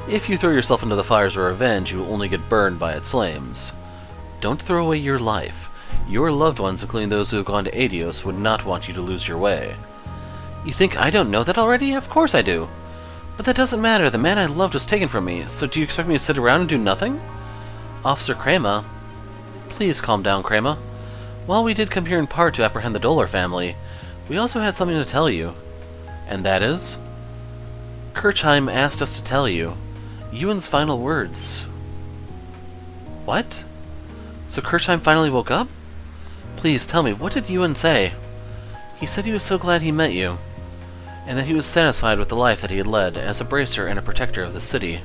Speaker 1: If you throw yourself into the fires of revenge, you will only get burned by its flames. Don't throw away your life. Your loved ones, including those who have gone to Adios, would not want you to lose your way. You think I don't know that already? Of course I do. But that doesn't matter. The man I loved was taken from me, so do you expect me to sit around and do nothing? Officer Krama. Please calm down, Krama. While we did come here in part to apprehend the Dolar family, we also had something to tell you. And that is? Kirchheim asked us to tell you. Ewan's final words. What? So Kirchheim finally woke up? Please tell me, what did Ewan say? He said he was so glad he met you, and that he was satisfied with the life that he had led as a bracer and a protector of the city.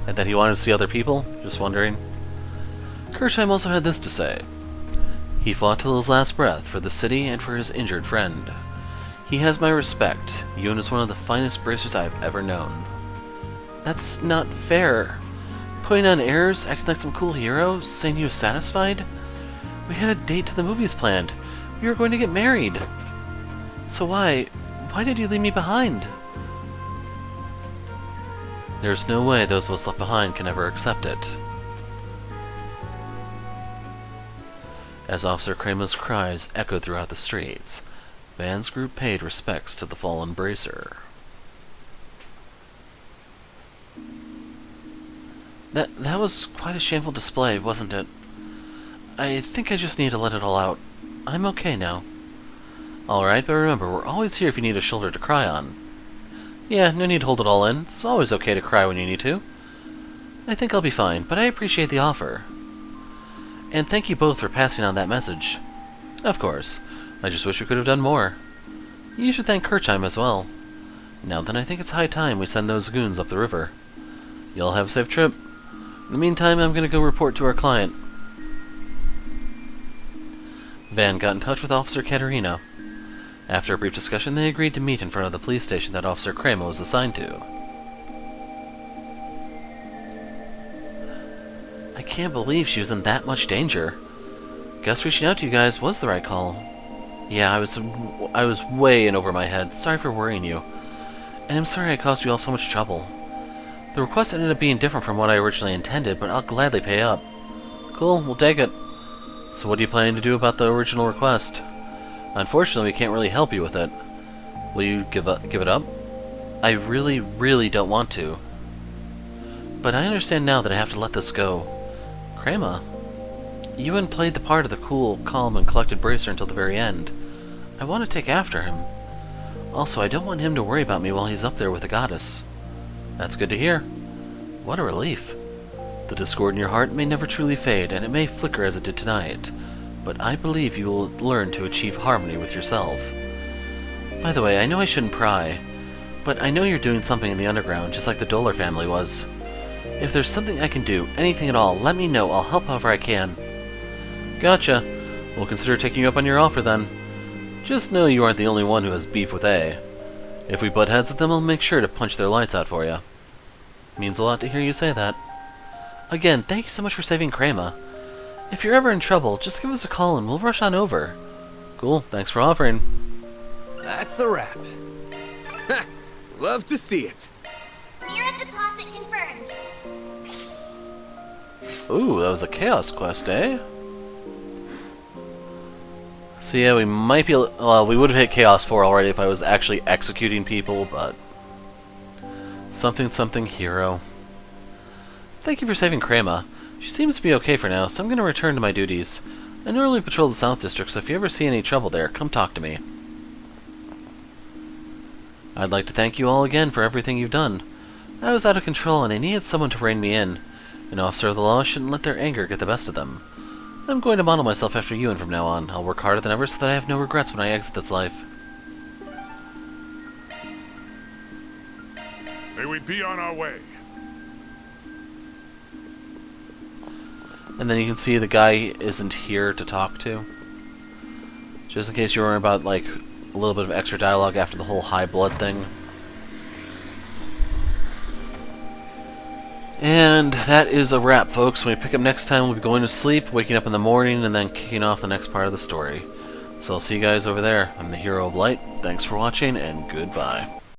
Speaker 1: And that he wanted to see other people? Just wondering. Kirchheim also had this to say. He fought till his last breath for the city and for his injured friend. He has my respect. Yun is one of the finest bracers I've ever known. That's not fair. Putting on airs, acting like some cool hero, saying he was satisfied? We had a date to the movies planned. We were going to get married. So why did you leave me behind? There's no way those of us left behind can ever accept it. As Officer Kramer's cries echoed throughout the streets, Van's group paid respects to the fallen bracer. That was quite a shameful display, wasn't it? I think I just need to let it all out. I'm okay now. Alright, but remember, we're always here if you need a shoulder to cry on. Yeah, no need to hold it all in. It's always okay to cry when you need to. I think I'll be fine, but I appreciate the offer. And thank you both for passing on that message. Of course. I just wish we could have done more. You should thank Kirchheim as well. Now then, I think it's high time we send those goons up the river. Y'all have a safe trip. In the meantime, I'm gonna go report to our client. Van got in touch with Officer Katerina. After a brief discussion, they agreed to meet in front of the police station that Officer Kramer was assigned to. I can't believe she was in that much danger. Guess reaching out to you guys was the right call. Yeah, I was way in over my head. Sorry for worrying you. And I'm sorry I caused you all so much trouble. The request ended up being different from what I originally intended, but I'll gladly pay up. Cool, we'll take it. So what are you planning to do about the original request? Unfortunately, we can't really help you with it. Will you give it up? I really, really don't want to. But I understand now that I have to let this go. Kramer, Ewan played the part of the cool, calm, and collected bracer until the very end. I want to take after him. Also, I don't want him to worry about me while he's up there with the goddess. That's good to hear. What a relief. The discord in your heart may never truly fade, and it may flicker as it did tonight, but I believe you will learn to achieve harmony with yourself. By the way, I know I shouldn't pry, but I know you're doing something in the underground, just like the Dolar family was. If there's something I can do, anything at all, let me know. I'll help however I can. Gotcha. We'll consider taking you up on your offer then. Just know you aren't the only one who has beef with A. If we butt heads with them, I'll make sure to punch their lights out for you. Means a lot to hear you say that. Again, thank you so much for saving Kramer. If you're ever in trouble, just give us a call and we'll rush on over. Cool, thanks for offering.
Speaker 7: That's a wrap. Love to see it.
Speaker 4: Mira deposit confirmed.
Speaker 1: Ooh, that was a chaos quest, eh? So yeah, we might be... Well, we would have hit Chaos 4 already if I was actually executing people, but... Something hero. Thank you for saving Kramer. She seems to be okay for now, so I'm going to return to my duties. I normally patrol the South District, so if you ever see any trouble there, come talk to me. I'd like to thank you all again for everything you've done. I was out of control and I needed someone to rein me in. An officer of the law shouldn't let their anger get the best of them. I'm going to model myself after you and from now on. I'll work harder than ever so that I have no regrets when I exit this life.
Speaker 6: May we be on our way.
Speaker 1: And then you can see the guy isn't here to talk to. Just in case you're worrying about, like, a little bit of extra dialogue after the whole high blood thing. And that is a wrap, folks. When we pick up next time, we'll be going to sleep, waking up in the morning, and then kicking off the next part of the story. So I'll see you guys over there. I'm the Hero of Light. Thanks for watching, and goodbye.